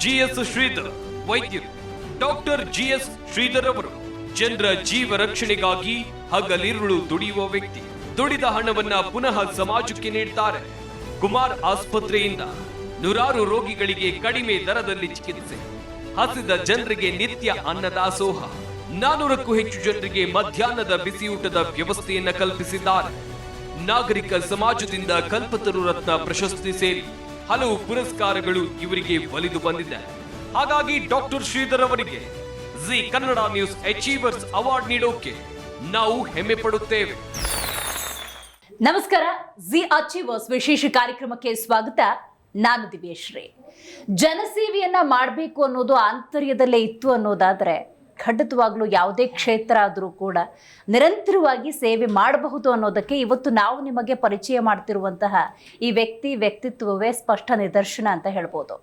GS Sridhar ವೈದ್ಯರು. Doctor GS Sridhar ಅವರು ಜನರ ಜೀವ ರಕ್ಷಣೆಗಾಗಿ ಹಗಲಿರುಳು ದುಡಿಯುವ ವ್ಯಕ್ತಿ. ದುಡಿದ ಹಣವನ್ನ ಪುನಃ ಸಮಾಜಕ್ಕೆ ನೀಡುತ್ತಾರೆ. ಕುಮಾರ್ ಆಸ್ಪತ್ರೆಯಿಂದ ನೂರಾರು ರೋಗಿಗಳಿಗೆ ಕಡಿಮೆ ದರದಲ್ಲಿ ಚಿಕಿತ್ಸೆ, ಹಸಿದ ಜನರಿಗೆ ನಿತ್ಯ ಅನ್ನದಾಸೋಹ, 400ಕ್ಕೂ ಹೆಚ್ಚು ಜನರಿಗೆ ಮಧ್ಯಾಹ್ನದ ಬಿಸಿಯೂಟದ ವ್ಯವಸ್ಥೆಯನ್ನ ಕಲ್ಪಿಸಿದ್ದಾರೆ. ನಾಗರಿಕ ಸಮಾಜದಿಂದ ಕಲ್ಪತರು ರತ್ನ ಪ್ರಶಸ್ತಿ ಸೇರಿ ಹಲವು ಪುರಸ್ಕಾರಗಳು ಇವರಿಗೆ ಒಲಿದು ಬಂದಿದೆ. ಹಾಗಾಗಿ ಡಾಕ್ಟರ್ ಶ್ರೀಧರ್ ಅವರಿಗೆ Zee Kannada news achievers award ನೀಡೋಕೆ ನಾವು ಹೆಮ್ಮೆ ಪಡುತ್ತೇವೆ. ನಮಸ್ಕಾರ, ಜಿ ಅಚೀವರ್ಸ್ ವಿಶೇಷ ಕಾರ್ಯಕ್ರಮಕ್ಕೆ ಸ್ವಾಗತ. ನಾನು ದಿವ್ಯಶ್ರೀ. ಜನಸೇವೆಯನ್ನ ಮಾಡಬೇಕು ಅನ್ನೋದು ಆಂತರ್ಯದಲ್ಲೇ ಇತ್ತು ಅನ್ನೋದಾದ್ರೆ ಖಂಡಿತವಾಗ್ಲೂ ಯಾವುದೇ ಕ್ಷೇತ್ರ ಆದರೂ ಕೂಡ ನಿರಂತರವಾಗಿ ಸೇವೆ ಮಾಡಬಹುದು ಅನ್ನೋದಕ್ಕೆ ಇವತ್ತು ನಾವು ನಿಮಗೆ ಪರಿಚಯ ಮಾಡ್ತಿರುವಂತಹ ಈ ವ್ಯಕ್ತಿತ್ವವೇ ಸ್ಪಷ್ಟ ನಿದರ್ಶನ ಅಂತ ಹೇಳ್ಬೋದು.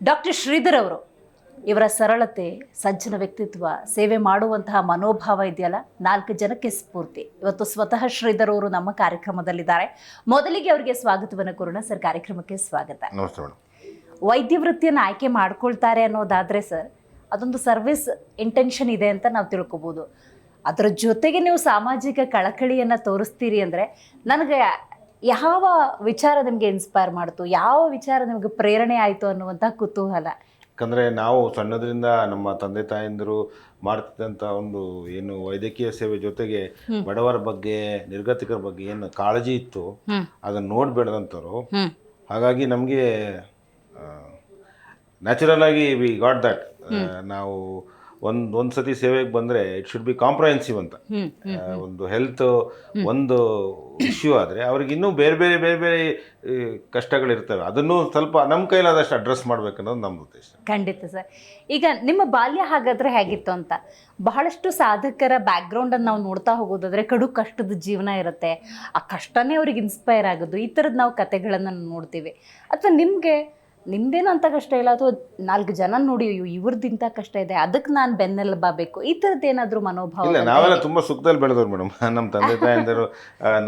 ಡಾಕ್ಟರ್ ಶ್ರೀಧರ್ ಅವರು, ಇವರ ಸರಳತೆ, ಸಜ್ಜನ ವ್ಯಕ್ತಿತ್ವ, ಸೇವೆ ಮಾಡುವಂತಹ ಮನೋಭಾವ ಇದೆಯಲ್ಲ, 4 ಜನಕ್ಕೆ ಸ್ಫೂರ್ತಿ. ಇವತ್ತು ಸ್ವತಃ ಶ್ರೀಧರ್ ಅವರು ನಮ್ಮ ಕಾರ್ಯಕ್ರಮದಲ್ಲಿದ್ದಾರೆ. ಮೊದಲಿಗೆ ಅವರಿಗೆ ಸ್ವಾಗತವನ್ನು ಕೋರೋಣ. ಸರ್, ಕಾರ್ಯಕ್ರಮಕ್ಕೆ ಸ್ವಾಗತ. ನಮಸ್ತೆ. ವೈದ್ಯ ವೃತ್ತಿಯನ್ನು ಆಯ್ಕೆ ಮಾಡ್ಕೊಳ್ತಾರೆ ಅನ್ನೋದಾದ್ರೆ ಸರ್, ಅದೊಂದು ಸರ್ವಿಸ್ ಇಂಟೆನ್ಷನ್ ಇದೆ ಅಂತ ನಾವು ತಿಳ್ಕೊಬೋದು. ಅದರ ಜೊತೆಗೆ ನೀವು ಸಾಮಾಜಿಕ ಕಳಕಳಿಯನ್ನು ತೋರಿಸ್ತೀರಿ ಅಂದರೆ ನನಗೆ ಯಾವ ವಿಚಾರ ನಿಮಗೆ ಇನ್ಸ್ಪೈರ್ ಮಾಡ್ತು, ಯಾವ ವಿಚಾರ ನಿಮಗೆ ಪ್ರೇರಣೆ ಆಯಿತು ಅನ್ನುವಂಥ ಕುತೂಹಲ. ಯಾಕಂದರೆ ನಾವು ಸಣ್ಣದರಿಂದ ನಮ್ಮ ತಂದೆ ತಾಯಂದಿರು ಮಾಡ್ತಿದ್ದಂಥ ಒಂದು ಏನು ವೈದ್ಯಕೀಯ ಸೇವೆ ಜೊತೆಗೆ ಬಡವರ ಬಗ್ಗೆ, ನಿರ್ಗತಿಕರ ಬಗ್ಗೆ ಏನು ಕಾಳಜಿ ಇತ್ತು ಅದನ್ನು ನೋಡಿ ಬೆಳೆದಂಥವ್ರು. ಹಾಗಾಗಿ ನಮಗೆ ನ್ಯಾಚುರಲ್ ಆಗಿ ವಿ ಗಾಟ್ ದಟ್. ನಾವು ಒಂದು ಸತಿ ಸೇವೆಗೆ ಬಂದರೆ ಇಟ್ ಶುಡ್ ಬಿ ಕಾಂಪ್ರಹೆನ್ಸಿವ್ ಅಂತ. ಒಂದು ಹೆಲ್ತ್ ಒಂದು ಇಶ್ಯೂ ಆದರೆ ಅವ್ರಿಗೆ ಇನ್ನೂ ಬೇರೆ ಬೇರೆ ಬೇರೆ ಬೇರೆ ಕಷ್ಟಗಳಿರ್ತವೆ, ಅದನ್ನು ಸ್ವಲ್ಪ ನಮ್ಮ ಕೈಲಾದಷ್ಟು ಅಡ್ರೆಸ್ ಮಾಡ್ಬೇಕನ್ನೋದು ನಮ್ಮ ಉದ್ದೇಶ. ಖಂಡಿತ ಸರ್. ಈಗ ನಿಮ್ಮ ಬಾಲ್ಯ ಹಾಗಾದ್ರೆ ಹೇಗಿತ್ತು ಅಂತ, ಬಹಳಷ್ಟು ಸಾಧಕರ ಬ್ಯಾಕ್ಗ್ರೌಂಡನ್ನು ನಾವು ನೋಡ್ತಾ ಹೋಗೋದಾದ್ರೆ ಕಡು ಕಷ್ಟದ ಜೀವನ ಇರುತ್ತೆ. ಆ ಕಷ್ಟನೇ ಅವ್ರಿಗೆ ಇನ್ಸ್ಪೈರ್ ಆಗೋದು, ಈ ಥರದ್ದು ನಾವು ಕತೆಗಳನ್ನು ನೋಡ್ತೀವಿ. ಅಥವಾ ನಿಮ್ದೇನು ಅಂತ ಕಷ್ಟ ಇಲ್ಲ, ಅಥವಾ 4 ಜನ ನೋಡಿ ಇವ್ರದ್ದಿಂತ ಕಷ್ಟ ಇದೆ, ಅದಕ್ಕೆ ನಾನು ಬೆನ್ನೆಲುಬಾಗಬೇಕು, ಈ ಥರದ್ದು ಏನಾದರೂ ಮನೋಭಾವ? ಇಲ್ಲ, ನಾವೆಲ್ಲ ತುಂಬ ಸುಖದಲ್ಲಿ ಬೆಳೆದವ್ರು ಮೇಡಮ್. ನಮ್ಮ ತಂದೆ ತಾಯಂದಿರು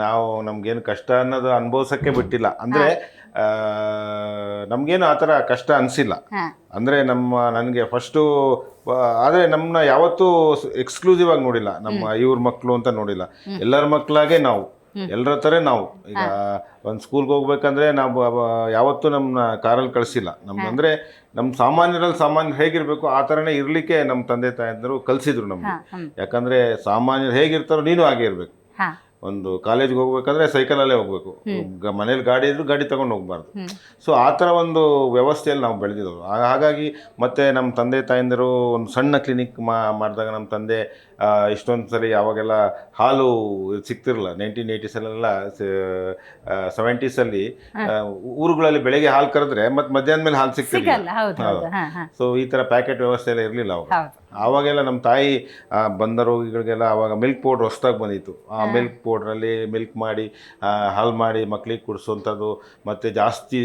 ನಾವು ನಮ್ಗೇನು ಕಷ್ಟ ಅನ್ನೋದು ಅನುಭವಿಸೋಕ್ಕೆ ಬಿಟ್ಟಿಲ್ಲ. ಅಂದರೆ ನಮಗೇನು ಆ ಥರ ಕಷ್ಟ ಅನಿಸಿಲ್ಲ. ಅಂದರೆ ನನಗೆ ಫಸ್ಟು, ಆದರೆ ನಮ್ಮನ್ನ ಯಾವತ್ತೂ ಎಕ್ಸ್ಕ್ಲೂಸಿವ್ ಆಗಿ ನೋಡಿಲ್ಲ. ಇವ್ರ ಮಕ್ಕಳು ಅಂತ ನೋಡಿಲ್ಲ. ಎಲ್ಲರ ಮಕ್ಕಳಾಗೆ ನಾವು, ಎಲ್ಲರ ಥರ ನಾವು. ಈಗ ಒಂದು ಸ್ಕೂಲ್ಗೆ ಹೋಗ್ಬೇಕಂದ್ರೆ ನಾವು ಯಾವತ್ತೂ ನಮ್ಮನ್ನ ಕಾರಲ್ಲಿ ಕಳಿಸಿಲ್ಲ. ಅಂದರೆ ನಮ್ಮ ಸಾಮಾನ್ಯರು ಹೇಗಿರಬೇಕು ಆ ಥರನೇ ಇರಲಿಕ್ಕೆ ನಮ್ಮ ತಂದೆ ತಾಯಂದಿರು ಕಲಿಸಿದ್ರು ನಮಗೆ. ಯಾಕಂದರೆ ಸಾಮಾನ್ಯರು ಹೇಗಿರ್ತಾರೋ ನೀನು ಹಾಗೆ ಇರಬೇಕು. ಒಂದು ಕಾಲೇಜ್ಗೆ ಹೋಗ್ಬೇಕಂದ್ರೆ ಸೈಕಲಲ್ಲೇ ಹೋಗ್ಬೇಕು, ಮನೇಲಿ ಗಾಡಿ ಇದ್ರು ಗಾಡಿ ತಗೊಂಡು ಹೋಗ್ಬಾರ್ದು. ಸೊ ಆ ಥರ ಒಂದು ವ್ಯವಸ್ಥೆಯಲ್ಲಿ ನಾವು ಬೆಳೆದಿದ್ದವು. ಹಾಗಾಗಿ ಮತ್ತು ನಮ್ಮ ತಂದೆ ತಾಯಂದಿರು ಒಂದು ಸಣ್ಣ ಕ್ಲಿನಿಕ್ ಮಾಡಿದಾಗ ನಮ್ಮ ತಂದೆ ಇಷ್ಟೊಂದು ಸಲ ಅವಾಗೆಲ್ಲ ಹಾಲು ಸಿಗ್ತಿರಲಿಲ್ಲ. 1980ಸಲ್ಲೆಲ್ಲ 70ಸಲ್ಲಿ ಊರುಗಳಲ್ಲಿ ಬೆಳಗ್ಗೆ ಹಾಲು ಕರೆದ್ರೆ ಮತ್ತು ಮಧ್ಯಾಹ್ನ ಮೇಲೆ ಹಾಲು ಸಿಗ್ತಿರಲಿಲ್ಲ. ಸೊ ಈ ಥರ ಪ್ಯಾಕೆಟ್ ವ್ಯವಸ್ಥೆ ಎಲ್ಲ ಇರಲಿಲ್ಲ ಅವಾಗ. ಆವಾಗೆಲ್ಲ ನಮ್ಮ ತಾಯಿ ಬಂದ ರೋಗಿಗಳಿಗೆಲ್ಲ ಆವಾಗ ಮಿಲ್ಕ್ ಪೌಡ್ರ್ ಹೊಸ್ದಾಗಿ ಬಂದಿತ್ತು. ಆ ಮಿಲ್ಕ್ ಪೌಡ್ರಲ್ಲಿ ಮಿಲ್ಕ್ ಮಾಡಿ ಹಾಲು ಮಾಡಿ ಮಕ್ಳಿಗೆ ಕುಡಿಸೋವಂಥದ್ದು, ಮತ್ತು ಜಾಸ್ತಿ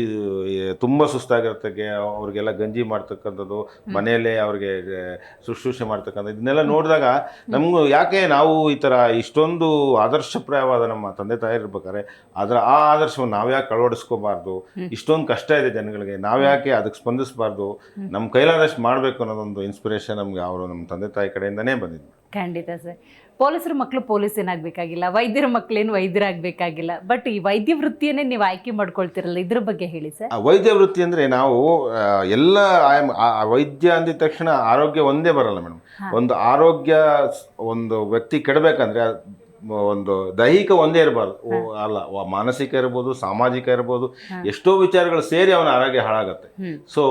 ತುಂಬ ಸುಸ್ತಾಗಿರ್ತಕ್ಕೆ ಅವ್ರಿಗೆಲ್ಲ ಗಂಜಿ ಮಾಡ್ತಕ್ಕಂಥದ್ದು, ಮನೆಯಲ್ಲೇ ಅವ್ರಿಗೆ ಶುಶ್ರೂಷೆ ಮಾಡ್ತಕ್ಕಂಥದ್ದು, ಇದನ್ನೆಲ್ಲ ನೋಡಿದಾಗ ನಮಗೂ ಯಾಕೆ ನಾವು ಈ ಥರ ಇಷ್ಟೊಂದು ಆದರ್ಶಪ್ರಾಯವಾದ ನಮ್ಮ ತಂದೆ ತಾಯಿ ಇರ್ಬೇಕಾದ್ರೆ ಆ ಆದರ್ಶವನ್ನು ನಾವ್ಯಾಕೆ ಅಳವಡಿಸ್ಕೋಬಾರ್ದು? ಇಷ್ಟೊಂದು ಕಷ್ಟ ಇದೆ ಜನಗಳಿಗೆ, ನಾವ್ಯಾಕೆ ಅದಕ್ಕೆ ಸ್ಪಂದಿಸಬಾರ್ದು? ನಮ್ಮ ಕೈಲಾದಷ್ಟು ಮಾಡಬೇಕು ಅನ್ನೋದೊಂದು ಇನ್ಸ್ಪಿರೇಷನ್ ನಮಗೆ ನಮ್ಮ ತಂದೆ ತಾಯಿ ಕಡೆಯಿಂದನೇ ಬಂದಿದ್ದು. ಖಂಡಿತ ಸರ್. ಪೊಲೀಸರ ಮಕ್ಕಳು ಪೊಲೀಸ್ ಏನಾಗಬೇಕಾಗಿಲ್ಲ, ವೈದ್ಯರ ಮಕ್ಕಳೇನು ವೈದ್ಯರಾಗಬೇಕಾಗಿಲ್ಲ. ಬಟ್ ಈ ವೈದ್ಯ ವೃತ್ತಿಯನ್ನೇ ನೀವು ಆಯ್ಕೆ ಮಾಡ್ಕೊಳ್ತಿರಲ್ಲ, ಇದ್ರ ಬಗ್ಗೆ ಹೇಳಿ ಸರ್. ವೈದ್ಯ ವೃತ್ತಿ ಅಂದರೆ ನಾವು ಎಲ್ಲ ವೈದ್ಯ ಅಂದಿದ ತಕ್ಷಣ ಆರೋಗ್ಯ ಒಂದೇ ಬರಲ್ಲ ಮೇಡಮ್. ಒಂದು ಆರೋಗ್ಯ ಒಂದು ವ್ಯಕ್ತಿ ಕೆಡಬೇಕಂದ್ರೆ ಒಂದು ದೈಹಿಕ ಒಂದೇ ಇರಬಾರ್ದು, ಅಲ್ಲ, ಮಾನಸಿಕ ಇರ್ಬೋದು, ಸಾಮಾಜಿಕ ಇರ್ಬೋದು, ಎಷ್ಟೋ ವಿಚಾರಗಳು ಸೇರಿ ಅವನ ಆರೋಗ್ಯ ಹಾಳಾಗತ್ತೆ. ಸೊ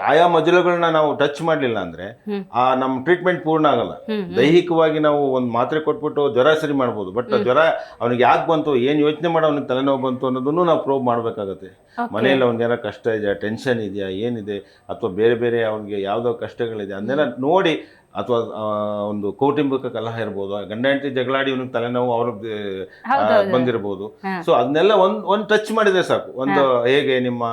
ಆಯಾ ಮಜಲುಗಳನ್ನ ನಾವು ಟಚ್ ಮಾಡಲಿಲ್ಲ ಅಂದ್ರೆ ನಮ್ಮ ಟ್ರೀಟ್ಮೆಂಟ್ ಪೂರ್ಣ ಆಗಲ್ಲ. ದೈಹಿಕವಾಗಿ ನಾವು ಒಂದು ಮಾತ್ರೆ ಕೊಟ್ಬಿಟ್ಟು ಜ್ವರ ಸರಿ ಮಾಡ್ಬೋದು, ಬಟ್ ಜ್ವರ ಅವನಿಗೆ ಯಾಕೆ ಬಂತು, ಏನು ಯೋಚನೆ ಮಾಡೋ ಅವನಿಗೆ ತಲೆನೋವು ಬಂತು ಅನ್ನೋದನ್ನು ನಾವು ಪ್ರೋಬ್ ಮಾಡಬೇಕಾಗತ್ತೆ. ಮನೆಯಲ್ಲಿ ಅವ್ನಿಗೇನೋ ಕಷ್ಟ ಇದೆಯಾ, ಟೆನ್ಷನ್ ಇದೆಯಾ, ಏನಿದೆ, ಅಥವಾ ಬೇರೆ ಬೇರೆ ಅವ್ನಿಗೆ ಯಾವುದೋ ಕಷ್ಟಗಳಿದೆ, ಅದನ್ನೆಲ್ಲ ನೋಡಿ ಅಥವಾ ಒಂದು ಕೌಟುಂಬಿಕ ಕಲಹ ಇರ್ಬೋದು, ಗಂಡ ಹೆಂಡತಿ ಜಗಳಾಡಿ ಇವನಿಗೆ ತಲೆನೋವು ಅವ್ರಿಗೆ ಬಂದಿರ್ಬೋದು. ಸೊ ಅದನ್ನೆಲ್ಲ ಒಂದ್ ಟಚ್ ಮಾಡಿದ್ರೆ ಸಾಕು. ಒಂದು ಹೇಗೆ ನಿಮ್ಮ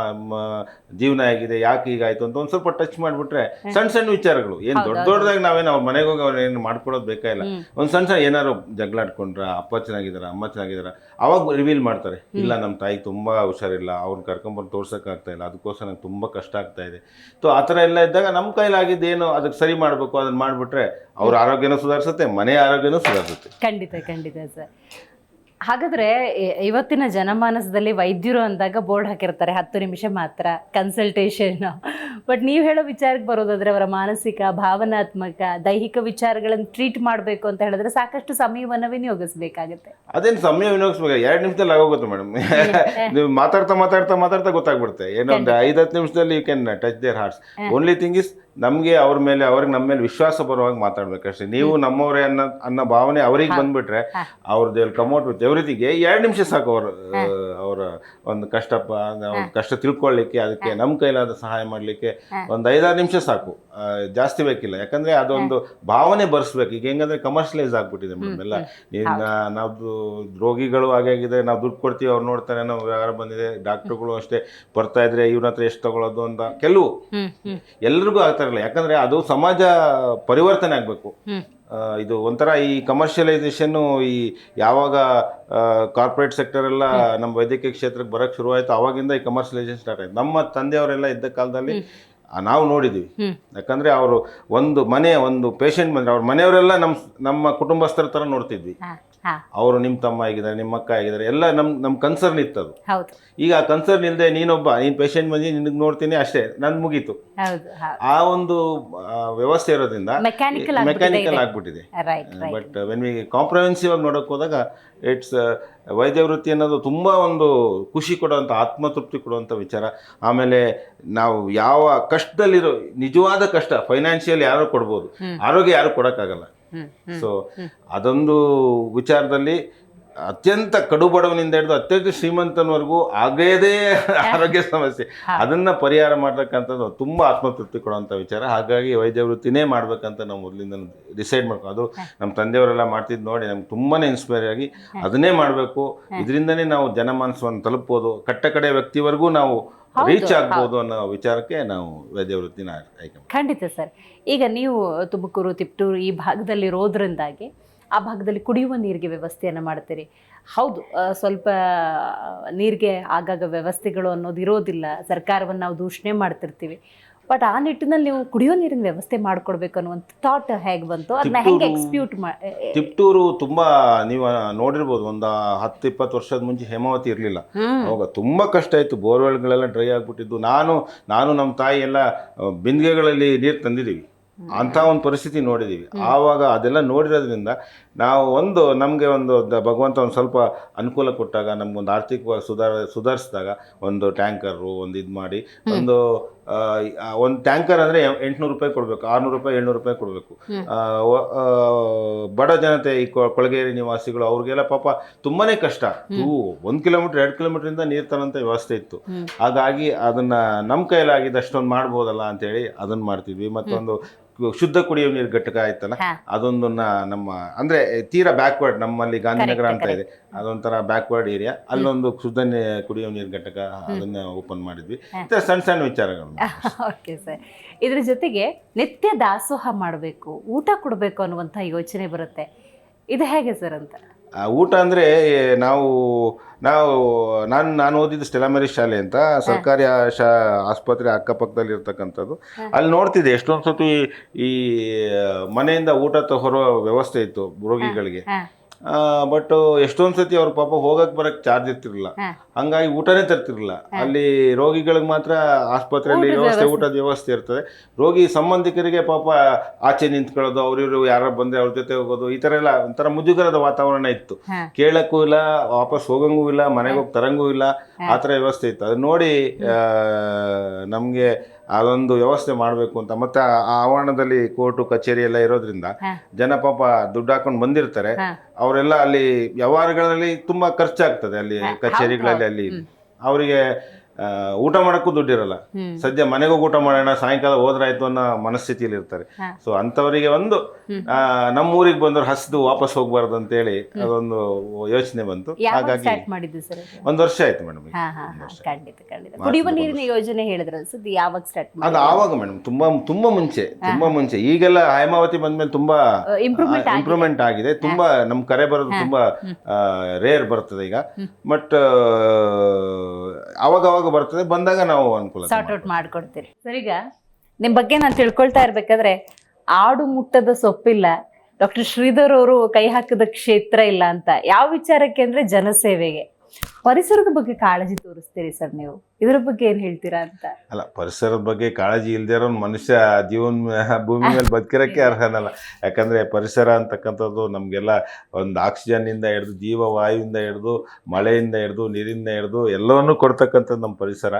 ಜೀವನ ಹೇಗಿದೆ, ಯಾಕೆ ಹೀಗಾಯ್ತು ಅಂತ ಒಂದ್ ಸ್ವಲ್ಪ ಟಚ್ ಮಾಡ್ಬಿಟ್ರೆ ಸಣ್ಣ ಸಣ್ಣ ವಿಚಾರಗಳು, ಏನ್ ದೊಡ್ಡದಾಗಿ ನಾವೇನು ಅವ್ರ ಮನೆಗೆ ಹೋಗಿ ಅವ್ರೇನು ಮಾಡ್ಕೊಡೋದು ಬೇಕಾಗಿಲ್ಲ. ಒಂದ್ ಸಣ್ಣ ಏನಾದ್ರು ಜಗಳಾಡ್ಕೊಂಡ್ರ, ಅಪ್ಪ ಚೆನ್ನಾಗಿದಾರ, ಅಮ್ಮ ಚೆನ್ನಾಗಿದಾರ, ಅವಾಗ ರಿವೀಲ್ ಮಾಡ್ತಾರೆ, ಇಲ್ಲ ನಮ್ಮ ತಾಯಿಗೆ ತುಂಬಾ ಹುಷಾರಿಲ್ಲ, ಅವ್ರನ್ನ ಕರ್ಕೊಂಡ್ಬಂದು ತೋರ್ಸಕ್ ಆಗ್ತಾ ಇಲ್ಲ, ಅದಕ್ಕೋಸ್ಕರ ನಂಗೆ ತುಂಬಾ ಕಷ್ಟ ಆಗ್ತಾ ಇದೆ. ಸೊ ಆ ಥರ ಎಲ್ಲ ಇದ್ದಾಗ ನಮ್ಮ ಕೈಲಾಗಿದ್ದೇನು ಅದಕ್ಕೆ ಸರಿ ಮಾಡಬೇಕು ಅದನ್ನ ಮಾಡಿಬಿಟ್ರೆ ಅವ್ರ ಆರೋಗ್ಯನೂ ಸುಧಾರಿಸುತ್ತೆ, ಮನೆ ಆರೋಗ್ಯನೂ ಸುಧಾರಿಸುತ್ತೆ. ಖಂಡಿತ ಖಂಡಿತ ಸರ್. ಹಾಗಾದ್ರೆ ಇವತ್ತಿನ ಜನಮಾನಸದಲ್ಲಿ ವೈದ್ಯರು ಅಂದಾಗ ಬೋರ್ಡ್ ಹಾಕಿರ್ತಾರೆ 10 ನಿಮಿಷ ಮಾತ್ರ ಕನ್ಸಲ್ಟೇಷನ್. ಬಟ್ ನೀವು ಹೇಳೋ ವಿಚಾರಕ್ಕೆ ಬರೋದಾದ್ರೆ ಅವರ ಮಾನಸಿಕ, ಭಾವನಾತ್ಮಕ, ದೈಹಿಕ ವಿಚಾರಗಳನ್ನು ಟ್ರೀಟ್ ಮಾಡಬೇಕು ಅಂತ ಹೇಳಿದ್ರೆ ಸಾಕಷ್ಟು ಸಮಯವನ್ನು ವಿನಿಯೋಗಿಸಬೇಕಾಗುತ್ತೆ. ಅದೇನು ಸಮಯ ವಿನಿಯೋಗಿಸ್ಬೇಕು, 2 ನಿಮಿಷದಲ್ಲಿ ಆಗೋಗುತ್ತೆ ಮೇಡಮ್. ನೀವು ಮಾತಾಡ್ತಾ ಗೊತ್ತಾಗ್ಬಿಡುತ್ತೆ. ಏನೋ ಒಂದು 5-10 ನಿಮಿಷದಲ್ಲಿ you can touch their hearts. Only thing is ನಮಗೆ ಅವ್ರಿಗೆ ನಮ್ಮ ಮೇಲೆ ವಿಶ್ವಾಸ ಬರುವಾಗ ಮಾತಾಡ್ಬೇಕಷ್ಟೇ. ನೀವು ನಮ್ಮವರೇ ಅನ್ನೋ ಭಾವನೆ ಅವ್ರಿಗೆ ಬಂದ್ಬಿಟ್ರೆ ಅವ್ರದ್ದು ಕಮ್ಔಟ್ ವಿತ್ ಎವ್ರಿಥಿಂಗ್. 2 ನಿಮಿಷ ಸಾಕು ಅವರ ಒಂದು ಕಷ್ಟ ತಿಳ್ಕೊಳ್ಳಿಕ್ಕೆ, ಅದಕ್ಕೆ ನಮ್ಮ ಕೈಲಾದ ಸಹಾಯ ಮಾಡಲಿಕ್ಕೆ ಒಂದು 5-6 ನಿಮಿಷ ಸಾಕು, ಜಾಸ್ತಿ ಬೇಕಿಲ್ಲ. ಯಾಕಂದ್ರೆ ಅದೊಂದು ಭಾವನೆ ಬರ್ಸ್ಬೇಕು. ಈಗ ಹೆಂಗಂದ್ರೆ ಕಮರ್ಷಿಯಲೈಸ್ ಆಗ್ಬಿಟ್ಟಿದೆ ಮೇಡಮ್ ಎಲ್ಲ. ನಾವು ರೋಗಿಗಳು ಹಾಗಾಗಿದೆ, ನಾವು ದುಡ್ಡು ಕೊಡ್ತೀವಿ, ಅವ್ರು ನೋಡ್ತಾರೆ, ನಾವು ವ್ಯವಹಾರ ಬಂದಿದೆ. ಡಾಕ್ಟರ್ಗಳು ಅಷ್ಟೇ ಬರ್ತಾ ಇದ್ರೆ ಇವ್ರ ಹತ್ರ ಎಷ್ಟು ತಗೊಳ್ಳೋದು ಅಂತ ಕೆಲವು ಎಲ್ರಿಗೂ ಆಗ್ತಾ ಇರಲ್ಲ. ಯಾಕಂದ್ರೆ ಅದು ಸಮಾಜ ಪರಿವರ್ತನೆ ಆಗ್ಬೇಕು. ಇದು ಒಂಥರ ಈ ಕಮರ್ಷಿಯಲೈಸೇಷನ್ ಈ ಯಾವಾಗ ಕಾರ್ಪೊರೇಟ್ ಸೆಕ್ಟರ್ ಎಲ್ಲ ನಮ್ಮ ವೈದ್ಯಕೀಯ ಕ್ಷೇತ್ರಕ್ಕೆ ಬರಕ್ಕೆ ಶುರುವಾಯಿತು, ಅವಾಗಿಂದ ಈ ಕಮರ್ಷಿಯಲೈಸೇಷನ್ ಸ್ಟಾರ್ಟ್ ಆಯ್ತು. ನಮ್ಮ ತಂದೆಯವರೆಲ್ಲ ಇದ್ದ ಕಾಲದಲ್ಲಿ ನಾವು ನೋಡಿದ್ವಿ. ಯಾಕಂದ್ರೆ ಅವರು ಒಂದು ಪೇಷಂಟ್ ಬಂದ್ರೆ ಅವ್ರ ಮನೆಯವರೆಲ್ಲ ನಮ್ಮ ಕುಟುಂಬಸ್ಥರ ತರ ನೋಡ್ತಿದ್ವಿ. ಅವರು ನಿಮ್ಮ ತಮ್ಮ ಆಗಿದ್ದಾರೆ, ನಿಮ್ಮ ಅಕ್ಕ ಆಗಿದ್ದಾರೆ, ಎಲ್ಲ ನಮ್ಮ ಕನ್ಸರ್ನ್ ಇತ್ತದು. ಈಗ ಆ ಕನ್ಸರ್ನ್ ಇಲ್ಲದೆ ನೀನು ಪೇಷಂಟ್ ಬಂದು ನಿನಗೆ ನೋಡ್ತೀನಿ ಅಷ್ಟೇ, ನನ್ ಮುಗೀತು. ಆ ಒಂದು ವ್ಯವಸ್ಥೆ ಇರೋದ್ರಿಂದ ಮೆಕ್ಯಾನಿಕಲ್ ಆಗ್ಬಿಟ್ಟಿದೆ. ಬಟ್ ವೆನ್ ವಿ ಕಾಂಪ್ರಹೆನ್ಸಿವ್ ಆಗಿ ನೋಡಕ್ ಹೋದಾಗ ಇಟ್ಸ್ ವೈದ್ಯ ವೃತ್ತಿ ಅನ್ನೋದು ತುಂಬಾ ಒಂದು ಖುಷಿ ಕೊಡುವಂಥ, ಆತ್ಮತೃಪ್ತಿ ಕೊಡುವಂಥ ವಿಚಾರ. ಆಮೇಲೆ ನಾವು ಯಾವ ಕಷ್ಟದಲ್ಲಿರೋ, ನಿಜವಾದ ಕಷ್ಟ ಫೈನಾನ್ಷಿಯಲ್ ಯಾರು ಕೊಡ್ಬೋದು, ಆರೋಗ್ಯ ಯಾರು ಕೊಡೋಕ್ಕಾಗಲ್ಲ. ಸೊ ಅದೊಂದು ವಿಚಾರದಲ್ಲಿ ಅತ್ಯಂತ ಕಡುಬಡವನಿಂದ ಹಿಡಿದು ಅತ್ಯಂತ ಶ್ರೀಮಂತನವರೆಗೂ ಆಗೇದೇ ಆರೋಗ್ಯ ಸಮಸ್ಯೆ, ಅದನ್ನ ಪರಿಹಾರ ಮಾಡ್ತಕ್ಕಂಥದ್ದು ತುಂಬಾ ಆತ್ಮತೃಪ್ತಿ ಕೊಡುವಂಥ ವಿಚಾರ. ಹಾಗಾಗಿ ವೈದ್ಯ ವೃತ್ತಿನೇ ಮಾಡ್ಬೇಕಂತ ನಾವು ಮೊದಲಿಂದ ಡಿಸೈಡ್ ಮಾಡ್ಕೊಂಡು, ಅದು ನಮ್ಮ ತಂದೆಯವರೆಲ್ಲ ಮಾಡ್ತಿದ್ದು ನೋಡಿ ನಮ್ಗೆ ತುಂಬಾನೇ ಇನ್ಸ್ಪೈರ್ ಆಗಿ ಅದನ್ನೇ ಮಾಡಬೇಕು. ಇದರಿಂದನೇ ನಾವು ಜನಮಾನಸವನ್ನು ತಲುಪಬಹುದು, ಕಟ್ಟಕಡೆ ವ್ಯಕ್ತಿವರೆಗೂ ನಾವು ರೀಚ್ ಆಗ್ಬೋದು ಅನ್ನೋ ವಿಚಾರಕ್ಕೆ ನಾವು ವೈದ್ಯ ವೃತ್ತಿನ ಆಯ್ಕೆ. ಖಂಡಿತ ಸರ್. ಈಗ ನೀವು ತುಮಕೂರು, ತಿಪ್ಟೂರು ಈ ಭಾಗದಲ್ಲಿ ಇರೋದ್ರಿಂದಾಗಿ ಆ ಭಾಗದಲ್ಲಿ ಕುಡಿಯುವ ನೀರಿಗೆ ವ್ಯವಸ್ಥೆಯನ್ನು ಮಾಡ್ತೀರಿ. ಹೌದು, ಸ್ವಲ್ಪ ನೀರಿಗೆ ಆಗಾಗ ವ್ಯವಸ್ಥೆಗಳು ಅನ್ನೋದು ಇರೋದಿಲ್ಲ, ಸರ್ಕಾರವನ್ನು ನಾವು ದೂಷಣೆ ಮಾಡ್ತಿರ್ತೀವಿ. ಬಟ್ ಆ ನಿಟ್ಟಿನಲ್ಲಿ ನೀವು ಕುಡಿಯೋ ನೀರಿನ ವ್ಯವಸ್ಥೆ ಮಾಡ್ಕೊಡ್ಬೇಕು ಅನ್ನುವಂಥ ಥಾಟ್ ಹೇಗೆ ಬಂತು, ಅದನ್ನ ಹೆಂಗೆ ಎಕ್ಸ್ಪ್ಯೂಟ್ ತಿಪ್ಟೂರು ತುಂಬಾ ನೀವು ನೋಡಿರ್ಬೋದು, ಒಂದು 10-20 ವರ್ಷದ ಮುಂಚೆ ಹೇಮಾವತಿ ಇರಲಿಲ್ಲ. ಅವಾಗ ತುಂಬಾ ಕಷ್ಟ ಇತ್ತು, ಬೋರ್ವೆಲ್ಗಳೆಲ್ಲ ಡ್ರೈ ಆಗ್ಬಿಟ್ಟಿದ್ದು. ನಾನು ನಮ್ಮ ತಾಯಿ ಎಲ್ಲ ಬಿಂದಿಗೆಗಳಲ್ಲಿ ನೀರು ತಂದಿದ್ದೀವಿ, ಅಂಥ ಒಂದು ಪರಿಸ್ಥಿತಿ ನೋಡಿದ್ದೀವಿ. ಆವಾಗ ಅದೆಲ್ಲ ನೋಡಿರೋದ್ರಿಂದ ನಾವು ನಮಗೆ ಭಗವಂತ ಒಂದು ಸ್ವಲ್ಪ ಅನುಕೂಲ ಕೊಟ್ಟಾಗ, ನಮ್ಗೊಂದು ಆರ್ಥಿಕವಾಗಿ ಸುಧಾರಿಸಿದಾಗ ಒಂದು ಟ್ಯಾಂಕರು ಇದು ಮಾಡಿ ಒಂದು ಟ್ಯಾಂಕರ್ ಅಂದರೆ 800 ರೂಪಾಯಿ ಕೊಡಬೇಕು, 600 ರೂಪಾಯಿ 700 ರೂಪಾಯಿ ಕೊಡಬೇಕು. ಬಡ ಜನತೆ, ಈ ಕೊಳಗೇರಿ ನಿವಾಸಿಗಳು, ಅವ್ರಿಗೆಲ್ಲ ಪಾಪ ತುಂಬಾನೇ ಕಷ್ಟ. 1 ಕಿಲೋಮೀಟರ್ 2 ಕಿಲೋಮೀಟರಿಂದ ನೀರು ತರೋಂಥ ವ್ಯವಸ್ಥೆ ಇತ್ತು. ಹಾಗಾಗಿ ಅದನ್ನ ನಮ್ಮ ಕೈಲಾಗಿದ್ದು ಅಷ್ಟೊಂದು ಮಾಡ್ಬೋದಲ್ಲ ಅಂತೇಳಿ ಅದನ್ನ ಮಾಡ್ತಿದ್ವಿ. ಮತ್ತೊಂದು ಶುದ್ಧ ಕುಡಿಯುವ ನೀರು ಘಟಕ ಆಯ್ತಲ್ಲ, ಅದೊಂದನ್ನ ನಮ್ಮ ಅಂದ್ರೆ ತೀರಾ ಬ್ಯಾಕ್ವರ್ಡ್, ನಮ್ಮಲ್ಲಿ ಗಾಂಧಿನಗರ ಅಂತ ಇದೆ, ಅದೊಂಥರ ಬ್ಯಾಕ್ವರ್ಡ್ ಏರಿಯಾ, ಅಲ್ಲೊಂದು ಶುದ್ಧ ಕುಡಿಯುವ ನೀರು ಘಟಕ ಅದನ್ನ ಓಪನ್ ಮಾಡಿದ್ವಿ. ಸಣ್ಣ ವಿಚಾರಗಳು. Okay sir. ಇದ್ರ ಜೊತೆಗೆ ನಿತ್ಯ ದಾಸೋಹ ಮಾಡಬೇಕು, ಊಟ ಕೊಡಬೇಕು ಅನ್ನುವಂಥ ಯೋಚನೆ ಬರುತ್ತೆ, ಇದು ಹೇಗೆ ಸರ್ ಅಂತ? ಊಟ ಅಂದರೆ ನಾನು ಓದಿದ್ದು ಸ್ಟೆಲಾ ಮೇರಿಸ್ ಶಾಲೆ ಅಂತ ಸರ್ಕಾರಿ ಆಸ್ಪತ್ರೆ ಅಕ್ಕಪಕ್ಕದಲ್ಲಿ ಇರ್ತಕ್ಕಂಥದ್ದು. ಅಲ್ಲಿ ನೋಡ್ತಿದ್ದೆ ಎಷ್ಟೊಂದು ಸತಿ ಈ ಮನೆಯಿಂದ ಊಟ ಹೊರೋ ವ್ಯವಸ್ಥೆ ಇತ್ತು ರೋಗಿಗಳಿಗೆ. ಬಟ್ ಎಷ್ಟೊಂದು ಸತಿ ಅವ್ರ ಪಾಪ ಹೋಗಕ್ಕೆ ಬರಕ್ಕೆ ಚಾರ್ಜ್ ಇರ್ತಿರ್ಲಿಲ್ಲ, ಹಂಗಾಗಿ ಊಟನೇ ತರ್ತಿರ್ಲಿಲ್ಲ. ಅಲ್ಲಿ ರೋಗಿಗಳಿಗೆ ಮಾತ್ರ ಆಸ್ಪತ್ರೆಯಲ್ಲಿ ಊಟದ ವ್ಯವಸ್ಥೆ ಇರ್ತದೆ. ರೋಗಿ ಸಂಬಂಧಿಕರಿಗೆ ಪಾಪ ಆಚೆ ನಿಂತ್ಕೊಳ್ಳೋದು, ಅವ್ರಿವ್ರು ಯಾರು ಬಂದ್ರೆ ಅವ್ರ ಜೊತೆ ಹೋಗೋದು, ಈ ಥರ ಎಲ್ಲ ಒಂಥರ ಮುಜುಗರದ ವಾತಾವರಣ ಇತ್ತು. ಕೇಳಕ್ಕೂ ಇಲ್ಲ, ವಾಪಸ್ ಹೋಗಂಗೂ ಇಲ್ಲ, ಮನೆಗೆ ಹೋಗಿ ತರಂಗೂ ಇಲ್ಲ, ಆ ಥರ ವ್ಯವಸ್ಥೆ ಇತ್ತು. ಅದು ನೋಡಿ ನಮಗೆ ಅದೊಂದು ವ್ಯವಸ್ಥೆ ಮಾಡಬೇಕು ಅಂತ. ಮತ್ತೆ ಆ ಆವರಣದಲ್ಲಿ ಕೋರ್ಟು ಕಚೇರಿ ಎಲ್ಲ ಇರೋದ್ರಿಂದ ಜನ ಪಾಪ ದುಡ್ಡು ಹಾಕೊಂಡು ಬಂದಿರ್ತಾರೆ. ಅವರೆಲ್ಲ ಅಲ್ಲಿ ವ್ಯವಹಾರಗಳಲ್ಲಿ ತುಂಬಾ ಖರ್ಚಾಗ್ತದೆ, ಅಲ್ಲಿ ಕಚೇರಿಗಳಲ್ಲಿ ಅಲ್ಲಿ ಅವರಿಗೆ ಊಟ ಮಾಡೋಕ್ಕೂ ದುಡ್ಡಿರಲ್ಲ. ಸದ್ಯ ಮನೆಗೂ ಊಟ ಮಾಡೋಣ, ಸಾಯಂಕಾಲ ಹೋದ್ರಾಯ್ತು ಅನ್ನೋ ಮನಸ್ಥಿತಿಯಲ್ಲಿ ಇರ್ತಾರೆ. ಸೊ ಅಂಥವರಿಗೆ ಒಂದು ನಮ್ಮ ಊರಿಗೆ ಬಂದವ್ರು ಹಸ್ದು ವಾಪಸ್ ಹೋಗ್ಬಾರ್ದು ಅಂತೇಳಿ ಅದೊಂದು ಯೋಚನೆ ಬಂತು. ಹಾಗಾಗಿ ಒಂದು ವರ್ಷ ಆಯ್ತು ಮೇಡಮ್. ಕುಡಿಯುವ ನೀರಿನ ಯೋಜನೆ ಹೇಳಿದ್ರೆ ಯಾವಾಗ ಸ್ಟಾರ್ಟ್ ಅದು ಆವಾಗ ಮೇಡಮ್, ತುಂಬಾ ಮುಂಚೆ. ಈಗೆಲ್ಲ ಹೇಮಾವತಿ ಬಂದ್ಮೇಲೆ ತುಂಬಾ ಇಂಪ್ರೂವ್ಮೆಂಟ್ ಆಗಿದೆ. ತುಂಬಾ ನಮ್ ಕರೆ ಬರೋದು ತುಂಬಾ ರೇರ್ ಬರ್ತದೆ ಈಗ. ಬಟ್ ಅವಾಗ ಬರ್ತದೆ, ಬಂದಾಗ ನಾವು ಅನುಕೂಲ ಸಾರ್ಟ್ ಔಟ್ ಮಾಡ್ಕೊಡ್ತೀರಿ. ಸರ್, ಈಗ ನಿಮ್ ಬಗ್ಗೆ ನಾನು ತಿಳ್ಕೊಳ್ತಾ ಇರ್ಬೇಕಾದ್ರೆ ಆಡು ಮುಟ್ಟದ ಸೊಪ್ಪಿಲ್ಲ, ಡಾಕ್ಟರ್ ಶ್ರೀಧರ್ ಅವರು ಕೈ ಹಾಕಿದ ಕ್ಷೇತ್ರ ಇಲ್ಲ ಅಂತ. ಯಾವ ವಿಚಾರಕ್ಕೆ ಅಂದ್ರೆ ಜನಸೇವೆಗೆ. ಪರಿಸರದ ಬಗ್ಗೆ ಕಾಳಜಿ ತೋರಿಸ್ತೀರಿ ಸರ್ ನೀವು, ಇದ್ರ ಬಗ್ಗೆ ಏನ್ ಹೇಳ್ತೀರಾ ಅಂತ? ಅಲ್ಲ, ಪರಿಸರದ ಬಗ್ಗೆ ಕಾಳಜಿ ಇಲ್ದೇ ಇರೋ ಮನುಷ್ಯ ಭೂಮಿ ಮೇಲೆ ಬದುಕಿರಕ್ಕೆ ಅರ್ಹನಲ್ಲ. ಯಾಕಂದ್ರೆ ಪರಿಸರ ಅಂತಕ್ಕಂಥದ್ದು ನಮ್ಗೆಲ್ಲ ಒಂದು ಆಕ್ಸಿಜನ್ ಇಂದ ಹಿಡಿದು, ಜೀವವಾಯುವಿಂದ ಹಿಡಿದು, ಮಳೆಯಿಂದ ಹಿಡಿದು, ನೀರಿಂದ ಹಿಡಿದು ಎಲ್ಲವನ್ನೂ ಕೊಡ್ತಕ್ಕಂಥದ್ದು ನಮ್ಮ ಪರಿಸರ.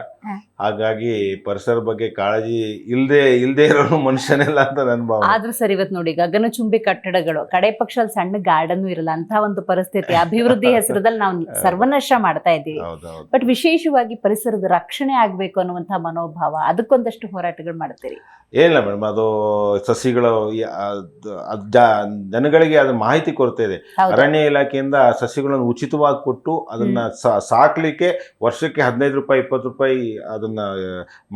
ಹಾಗಾಗಿ ಪರಿಸರ ಬಗ್ಗೆ ಕಾಳಜಿ ಇಲ್ದೇ ಇರೋನು ಮನುಷ್ಯನೆಲ್ಲ ಅಂತ ನನ್ನ ಭಾವ. ಆದ್ರೂ ಸರ್, ಇವತ್ತು ನೋಡಿ ಗಗನಚುಂಬಿ ಕಟ್ಟಡಗಳು, ಕಡೆ ಪಕ್ಷ ಅಲ್ಲಿ ಸಣ್ಣ ಗಾರ್ಡನ್ ಇರಲ್ಲ ಅಂತ ಒಂದು ಪರಿಸ್ಥಿತಿ. ಅಭಿವೃದ್ಧಿ ಹೆಸರದಲ್ಲಿ ನಾವು ಸರ್ವನಾಶ ಮಾಡ್ತಾ ಇದ್ದೀವಿ. ಬಟ್ ವಿಶೇಷವಾಗಿ ಪರಿಸರದ ರಕ್ಷಣೆ ಆಗ್ಬೇಕು ಅನ್ನುವಂತಹ ಮನೋಭಾವ, ಅದಕ್ಕೊಂದಷ್ಟು ಹೋರಾಟಗಳು ಮಾಡ್ತೀರಿ. ಏನಿಲ್ಲ ಮೇಡಮ್, ಅದು ಸಸಿಗಳು ಜನಗಳಿಗೆ ಅದು ಮಾಹಿತಿ ಕೊರತೆ ಇದೆ. ಅರಣ್ಯ ಇಲಾಖೆಯಿಂದ ಸಸಿಗಳನ್ನು ಉಚಿತವಾಗಿ ಕೊಟ್ಟು ಅದನ್ನ ಸಾಕ್ಲಿಕ್ಕೆ ವರ್ಷಕ್ಕೆ 15 ರೂಪಾಯಿ 20 ರೂಪಾಯಿ ಅದನ್ನ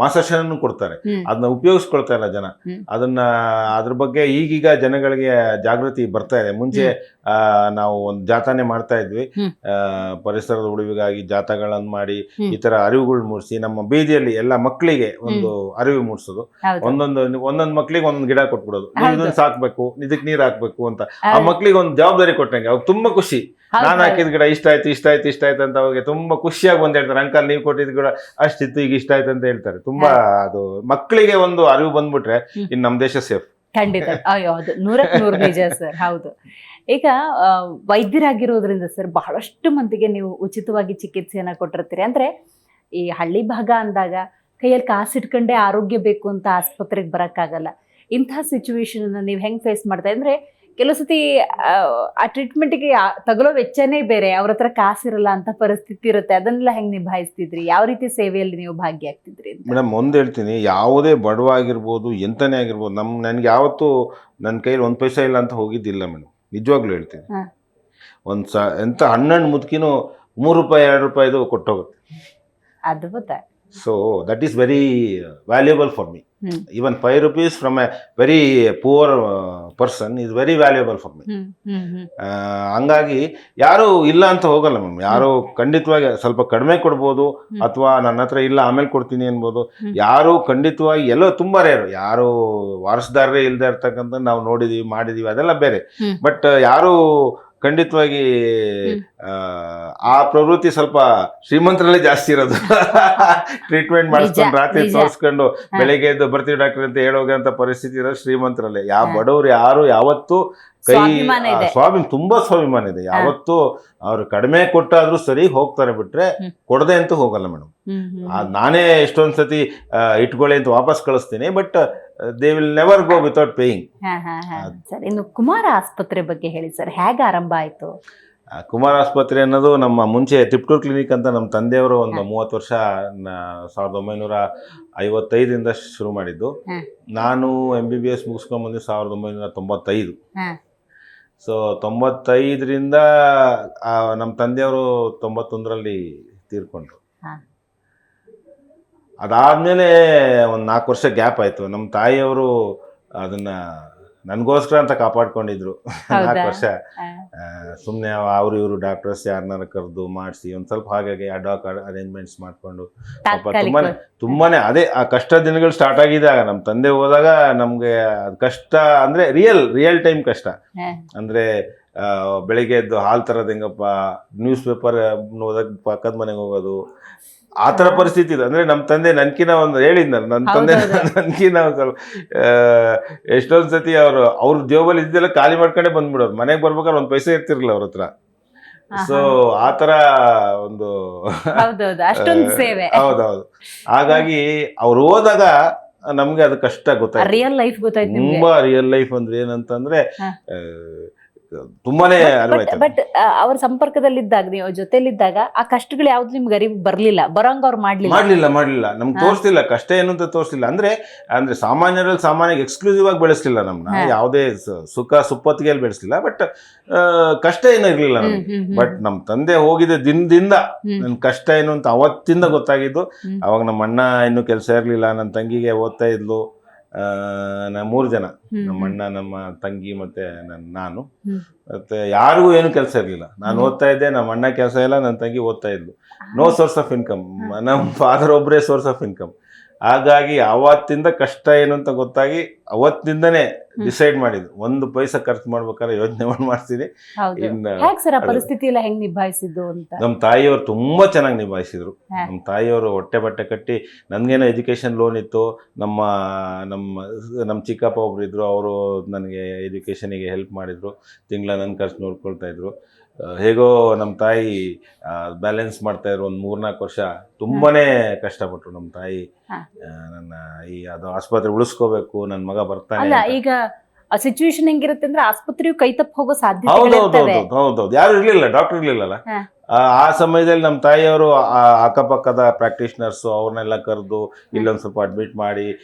ಮಾಸಾಶನ ಕೊಡ್ತಾರೆ. ಅದನ್ನ ಉಪಯೋಗಿಸ್ಕೊಳ್ತಾ ಇಲ್ಲ ಜನ. ಅದ್ರ ಬಗ್ಗೆ ಈಗೀಗ ಜನಗಳಿಗೆ ಜಾಗೃತಿ ಬರ್ತಾ ಇದೆ. ಮುಂಚೆ ನಾವು ಒಂದು ಜಾಥಾನೇ ಮಾಡ್ತಾ ಇದ್ವಿ, ಪರಿಸರದ ಉಳಿವಿಗಾಗಿ ಜಾಥಾಗಳನ್ನು ಮಾಡಿ ಈ ತರ ಅರಿವುಗಳು ಮೂಡಿಸಿ ನಮ್ಮ ಬೀದಿಯಲ್ಲಿ ಎಲ್ಲ ಮಕ್ಕಳಿಗೆ ಒಂದು ಅರಿವು ಮೂಡಿಸೋದು. ಒಂದೊಂದ್ ಮಕ್ಳಿಗೆ ಒಂದೊಂದು ಗಿಡ ಕೊಟ್ಬಿಡೋದು, ಇದನ್ನ ಸಾಕ್ಬೇಕು, ಇದಕ್ ನೀರ್ ಹಾಕ್ಬೇಕು ಅಂತ. ಆ ಮಕ್ಳಿಗೆ ಒಂದು ಜವಾಬ್ದಾರಿ ಕೊಟ್ಟಂಗೆ ಅವಾಗ ತುಂಬಾ ಖುಷಿ. ನಾನ್ ಹಾಕಿದ ಗಿಡ ಇಷ್ಟ ಆಯ್ತು ಅಂತ ಅವಾಗ ತುಂಬಾ ಖುಷಿಯಾಗಿ ಬಂದ್ ಹೇಳ್ತಾರೆ, ಅಂಕಲ್ ನೀವು ಕೊಟ್ಟಿದ್ ಗಿಡ ಅಷ್ಟಿತ್ತು, ಈಗ ಇಷ್ಟ ಆಯ್ತು ಅಂತ ಹೇಳ್ತಾರೆ. ತುಂಬಾ ಅದು ಮಕ್ಕಳಿಗೆ ಒಂದು ಅರಿವು ಬಂದ್ಬಿಟ್ರೆ ಇನ್ ನಮ್ ದೇಶ ಸೇಫ್. ಖಂಡಿತ, ಹೌದು, 100% ನಿಜ ಸರ್. ಹೌದು. ಈಗ ವೈದ್ಯರಾಗಿರೋದ್ರಿಂದ ಸರ್ ಬಹಳಷ್ಟು ಮಂದಿಗೆ ನೀವು ಉಚಿತವಾಗಿ ಚಿಕಿತ್ಸೆಯನ್ನ ಕೊಟ್ಟಿರ್ತೀರಿ. ಅಂದ್ರೆ ಈ ಹಳ್ಳಿ ಭಾಗ ಅಂದಾಗ ಕೈಯಲ್ಲಿ ಕಾಸಿಟ್ಕೊಂಡೇ ಆರೋಗ್ಯ ಬೇಕು ಅಂತ ಆಸ್ಪತ್ರೆಗೆ ಬರೋಕ್ಕಾಗಲ್ಲ. ಇಂತಹ ಸಿಚುವೇಶನ್ ಅನ್ನ ನೀವು ಹೆಂಗ್ ಫೇಸ್ ಮಾಡ್ತಾ ಅಂದ್ರೆ ಕೆಲವು ಸತಿ ಆ ಟ್ರೀಟ್ಮೆಂಟ್ಗೆ ತಗೊಳ್ಳೋ ವೆಚ್ಚನೇ ಬೇರೆ, ಅವ್ರ ಹತ್ರ ಕಾಸಿರಲ್ಲ ಅಂತ ಪರಿಸ್ಥಿತಿ ಇರುತ್ತೆ. ಅದನ್ನೆಲ್ಲ ಹೆಂಗ್ ನಿಭಾಯಿಸ್ತಿದ್ರಿ? ಯಾವ ರೀತಿ ಸೇವೆಯಲ್ಲಿ ನೀವು ಭಾಗಿಯಾಗ್ತಿದ್ರಿ? ಮೇಡಮ್, ಒಂದ್ ಹೇಳ್ತೀನಿ, ಯಾವುದೇ ಬಡವ ಆಗಿರ್ಬೋದು, ಎಂತನೇ ಆಗಿರ್ಬೋದು, ನನ್ಗೆ ಯಾವತ್ತೂ ನನ್ನ ಕೈಯಲ್ಲಿ 1 ಪೈಸಾ ಇಲ್ಲ ಅಂತ ಹೋಗಿದ್ದಿಲ್ಲ ಮೇಡಮ್. ನಿಜವಾಗ್ಲೂ ಹೇಳ್ತೀನಿ. ಎಂತ ಹಣ್ಣು ಮುದುಕಿನೂ 3 ರೂಪಾಯಿ 2 ರೂಪಾಯಿದು ಕೊಟ್ಟೋಗುತ್ತೆ. ಅದ್ಭುತ. So that is very valuable for me. Even 5 rupees from a very poor person is very valuable for me. ಹಂಗಾಗಿ ಯಾರು ಇಲ್ಲ ಅಂತ ಹೋಗಲ್ಲ ಮ್ಯಾಮ್. ಯಾರು ಖಂಡಿತವಾಗಿ ಸ್ವಲ್ಪ ಕಡಿಮೆ ಕೊಡ್ಬೋದು, ಅಥವಾ ನನ್ನ ಹತ್ರ ಇಲ್ಲ ಆಮೇಲೆ ಕೊಡ್ತೀನಿ ಅನ್ಬೋದು. ಯಾರು ಖಂಡಿತವಾಗಿ ಎಲ್ಲೋ ತುಂಬಾ ರೇರು, ಯಾರು ವಾರಸದಾರರೇ ಇಲ್ದೇ ಇರ್ತಕ್ಕಂಥ ನಾವು ನೋಡಿದೀವಿ, ಮಾಡಿದೀವಿ, ಅದೆಲ್ಲ ಬೇರೆ. ಬಟ್ ಯಾರು ಖಂಡಿತವಾಗಿ ಆ ಪ್ರವೃತ್ತಿ ಸ್ವಲ್ಪ ಶ್ರೀಮಂತರಲ್ಲೇ ಜಾಸ್ತಿ ಇರೋದು. ಟ್ರೀಟ್ಮೆಂಟ್ ಮಾಡಿಸ್ಕೊಂಡು ರಾತ್ರಿ ತೋರಿಸ್ಕೊಂಡು ಬೆಳಿಗ್ಗೆ ಎದ್ದು ಬರ್ತೀವಿ ಡಾಕ್ಟರ್ ಅಂತ ಹೇಳೋಗಂತ ಪರಿಸ್ಥಿತಿ ಇರೋದು ಶ್ರೀಮಂತರಲ್ಲೇ. ಯಾವ ಬಡವರು ಯಾರು ಯಾವತ್ತೂ ತುಂಬಾ ಸ್ವಾಭಿಮಾನ ಇದೆ. ಯಾವತ್ತೂ ಅವ್ರು ಕಡಿಮೆ ಕೊಟ್ಟಾದ್ರೂ ಸರಿ ಹೋಗ್ತಾರೆ, ಬಿಟ್ರೆ ಕೊಡದೆ ಅಂತೂ ಹೋಗಲ್ಲ ಮೇಡಮ್. ನಾನೇ ಎಷ್ಟೊಂದ್ ಸತಿ ಇಟ್ಕೊಳ್ಳಿ ಅಂತ ವಾಪಸ್ ಕಳಿಸ್ತೀನಿ, but they will never go without paying. ಇನ್ನು ಕುಮಾರ ಆಸ್ಪತ್ರೆ ಬಗ್ಗೆ ಹೇಳಿ ಸರ್, ಹೇಗೆ ಆರಂಭ ಆಯ್ತು? ಕುಮಾರ ಆಸ್ಪತ್ರೆ ಅನ್ನೋದು ನಮ್ಮ ಮುಂಚೆ ತಿಪ್ಟೂರ್ ಕ್ಲಿನಿಕ್ ಅಂತ ನಮ್ಮ ತಂದೆಯವರು ಒಂದು 30 ವರ್ಷ 1955ರಿಂದ ಶುರು ಮಾಡಿದ್ದು. ನಾನು MBBS ಮುಗಿಸ್ಕೊಂಡ್ಬಂದು 1995. ಸೊ 95ರಿಂದ ನಮ್ಮ ತಂದೆಯವರು 91ರಲ್ಲಿ ತೀರ್ಕೊಂಡ್ರು. ಅದಾದ್ಮೇಲೆ ಒಂದು 4 ವರ್ಷ ಗ್ಯಾಪ್ ಆಯ್ತು. ನಮ್ಮ ತಾಯಿಯವರು ಅದನ್ನ ನನಗೋಸ್ಕರ ಅಂತ ಕಾಪಾಡ್ಕೊಂಡಿದ್ರು 4 ವರ್ಷ. ಸುಮ್ಮನೆ ಅವರು ಇವರು ಡಾಕ್ಟರ್ಸ್ ಯಾರನ್ನಾರ ಕರೆದು ಮಾಡಿಸಿ ಒಂದು ಸ್ವಲ್ಪ ಹಾಗಾಗಿ ಅಡ್ವಾಕ್ ಅರೇಂಜ್ಮೆಂಟ್ಸ್ ಮಾಡಿಕೊಂಡು ತುಂಬಾನೇ ಅದೇ ಆ ಕಷ್ಟ ದಿನಗಳು ಸ್ಟಾರ್ಟ್ ಆಗಿದ್ದಾಗ ನಮ್ಮ ತಂದೆ ಹೋದಾಗ ನಮ್ಗೆ ಅದು ಕಷ್ಟ ಅಂದ್ರೆ ರಿಯಲ್ ಟೈಮ್ ಕಷ್ಟ. ಅಂದ್ರೆ ಬೆಳಿಗ್ಗೆ ಎದ್ದು ಹಾಲು ತರೋದು ಹೆಂಗಪ್ಪ, ನ್ಯೂಸ್ ಪೇಪರ್ ಓದಕ್ ಪಕ್ಕದ ಮನೆಗೆ ಹೋಗೋದು, ಆ ಥರ ಪರಿಸ್ಥಿತಿ ಇದೆ. ಅಂದ್ರೆ ನಮ್ಮ ತಂದೆ ನನ್ಕಿನ ಒಂದು ಹೇಳಿದ್ನಲ್ಲ, ನನ್ನ ತಂದೆ ನನ್ಕಿನ ಒಂದು ಸ್ವಲ್ಪ ಎಷ್ಟೊಂದು ಸತಿ ಅವ್ರ ಜೇಬಲ್ಲಿ ಇದ್ದೆಲ್ಲ ಖಾಲಿ ಮಾಡ್ಕೊಂಡೇ ಬಂದ್ಬಿಡೋರು. ಮನೆಗೆ ಬರ್ಬೇಕಾದ್ರೆ 1 ಪೈಸೆ ಇರ್ತಿರ್ಲಿಲ್ಲ ಅವ್ರ ಹತ್ರ. ಸೊ ಆ ಥರ ಒಂದು ಹೌದೌದು. ಹಾಗಾಗಿ ಅವ್ರು ಹೋದಾಗ ನಮ್ಗೆ ಅದು ಕಷ್ಟ ಗೊತ್ತಾಯ್ತು. ರಿಯಲ್ ಲೈಫ್ ಗೊತ್ತಾಯ್ತು. ತುಂಬಾ ರಿಯಲ್ ಲೈಫ್ ಅಂದ್ರೆ ಏನಂತಂದ್ರೆ ತುಂಬಾನೇ ಅರಿವಾಯ್ತು. ಬಟ್ ಅವ್ರ ಸಂಪರ್ಕದಲ್ಲಿದ್ದಾಗ, ನೀವು ಜೊತೆಲಿದ್ದಾಗ ಆ ಕಷ್ಟಗಳು ಯಾವ್ದು ನಿಮ್ಗೆ ಅರಿವು ಬರ್ಲಿಲ್ಲ, ಬರೋಂಗ ಅವ್ರು ಮಾಡ್ಲಿಲ್ಲ ನಮ್ಗೆ ತೋರಿಸ್ಲಿಲ್ಲ ಕಷ್ಟ ಏನು ಅಂತ ತೋರಿಸ್ಲಿಲ್ಲ. ಅಂದ್ರೆ ಸಾಮಾನ್ಯರಲ್ಲಿ ಸಾಮಾನ್ಯ ಎಕ್ಸ್ಕ್ಲೂಸಿವ್ ಆಗಿ ಬೆಳೆಸ್ಲಿಲ್ಲ ನಮ್ನ, ಯಾವುದೇ ಸುಖ ಸುಪ್ಪತ್ತಿಗೆಯಲ್ಲಿ ಬೆಳೆಸ್ಲಿಲ್ಲ. ಬಟ್ ಕಷ್ಟ ಏನೂ ಇರ್ಲಿಲ್ಲ ನಮ್ಗೆ. ಬಟ್ ನಮ್ ತಂದೆ ಹೋಗಿದ್ದ ದಿನದಿಂದ ನನ್ ಕಷ್ಟ ಏನು ಅಂತ ಅವತ್ತಿಂದ ಗೊತ್ತಾಗಿದ್ದು. ಅವಾಗ ನಮ್ಮ ಅಣ್ಣ ಇನ್ನೂ ಕೆಲಸ ಇರ್ಲಿಲ್ಲ, ನನ್ನ ತಂಗಿಗೆ ಓದ್ತಾ ಇದ್ಲು. ನಾ 3 ಜನ, ನಮ್ಮ ಅಣ್ಣ, ನಮ್ಮ ತಂಗಿ ಮತ್ತೆ ನಾನು. ಮತ್ತೆ ಯಾರಿಗೂ ಏನು ಕೆಲಸ ಇರ್ಲಿಲ್ಲ. ನಾನು ಓದ್ತಾ ಇದ್ದೆ, ನಮ್ಮ ಅಣ್ಣ ಕೆಲಸ ಇಲ್ಲ, ನನ್ನ ತಂಗಿ ಓದ್ತಾ ಇದ್ಲು. No source of income. ನಮ್ಮ ಫಾದರ್ ಒಬ್ಬರೇ ಸೋರ್ಸ್ ಆಫ್ ಇನ್ಕಮ್. ಹಾಗಾಗಿ ಅವತ್ತಿಂದ ಕಷ್ಟ ಏನು ಅಂತ ಗೊತ್ತಾಗಿ ಅವತ್ತಿಂದನೇ ಡಿಸೈಡ್ ಮಾಡಿದ್ದು, 1 ಪೈಸಾ ಖರ್ಚು ಮಾಡ್ಬೇಕಾದ್ರೆ ಯೋಚನೆ ಮಾಡ್ತೀನಿ. ಪರಿಸ್ಥಿತಿ ಎಲ್ಲ ಹೆಂಗ್ ನಿಭಾಯಿಸಿದ್ದು ಅಂತ. ನಮ್ಮ ತಾಯಿಯವರು ತುಂಬಾ ಚೆನ್ನಾಗಿ ನಿಭಾಯಿಸಿದ್ರು. ನಮ್ಮ ತಾಯಿಯವರು ಹೊಟ್ಟೆ ಬಟ್ಟೆ ಕಟ್ಟಿ, ನನ್ಗೇನೋ ಎಜುಕೇಶನ್ ಲೋನ್ ಇತ್ತು. ನಮ್ಮ ನಮ್ಮ ನಮ್ಮ ಚಿಕ್ಕಪ್ಪ ಒಬ್ರು ಇದ್ರು, ಅವರು ನನಗೆ ಎಜುಕೇಶನಿಗೆ ಹೆಲ್ಪ್ ಮಾಡಿದ್ರು. ತಿಂಗಳ ನನ್ನ ಖರ್ಚು ನೋಡ್ಕೊಳ್ತಾ ಇದ್ರು. ಹೇಗೋ ನಮ್ಮ ತಾಯಿ ಬ್ಯಾಲೆನ್ಸ್ ಮಾಡ್ತಾ ಇದ್ರು. 1-4 ವರ್ಷ ತುಂಬಾನೇ ಕಷ್ಟಪಟ್ರು ನಮ್ಮ ತಾಯಿ. ನನ್ನ ಅದು ಆಸ್ಪತ್ರೆ ಉಳಿಸ್ಕೋಬೇಕು, ನನ್ನ ಮಗ ಬರ್ತಾನೆ. ಈಗ ಸಿಚುವೇಶನ್ ಹೆಂಗಿರುತ್ತೆ ಅಂದ್ರೆ ಆಸ್ಪತ್ರೆಯು ಕೈ ತಪ್ಪಿ ಹೋಗೋ ಸಾಧ್ಯತೆ. ಹೌದೌದು, ಯಾರು ಇರ್ಲಿಲ್ಲ, ಡಾಕ್ಟರ್ ಇರ್ಲಿಲ್ಲಲ್ಲ ಆ ಸಮಯದಲ್ಲಿ. ನಮ್ಮ ತಾಯಿಯವರು ಅಕ್ಕಪಕ್ಕದ ಪ್ರಾಕ್ಟೀಷನರ್ಸ್ ಅವ್ರನ್ನೆಲ್ಲ ಕರೆದು ಇಲ್ಲೊಂದು ಸ್ವಲ್ಪ ಅಡ್ಮಿಟ್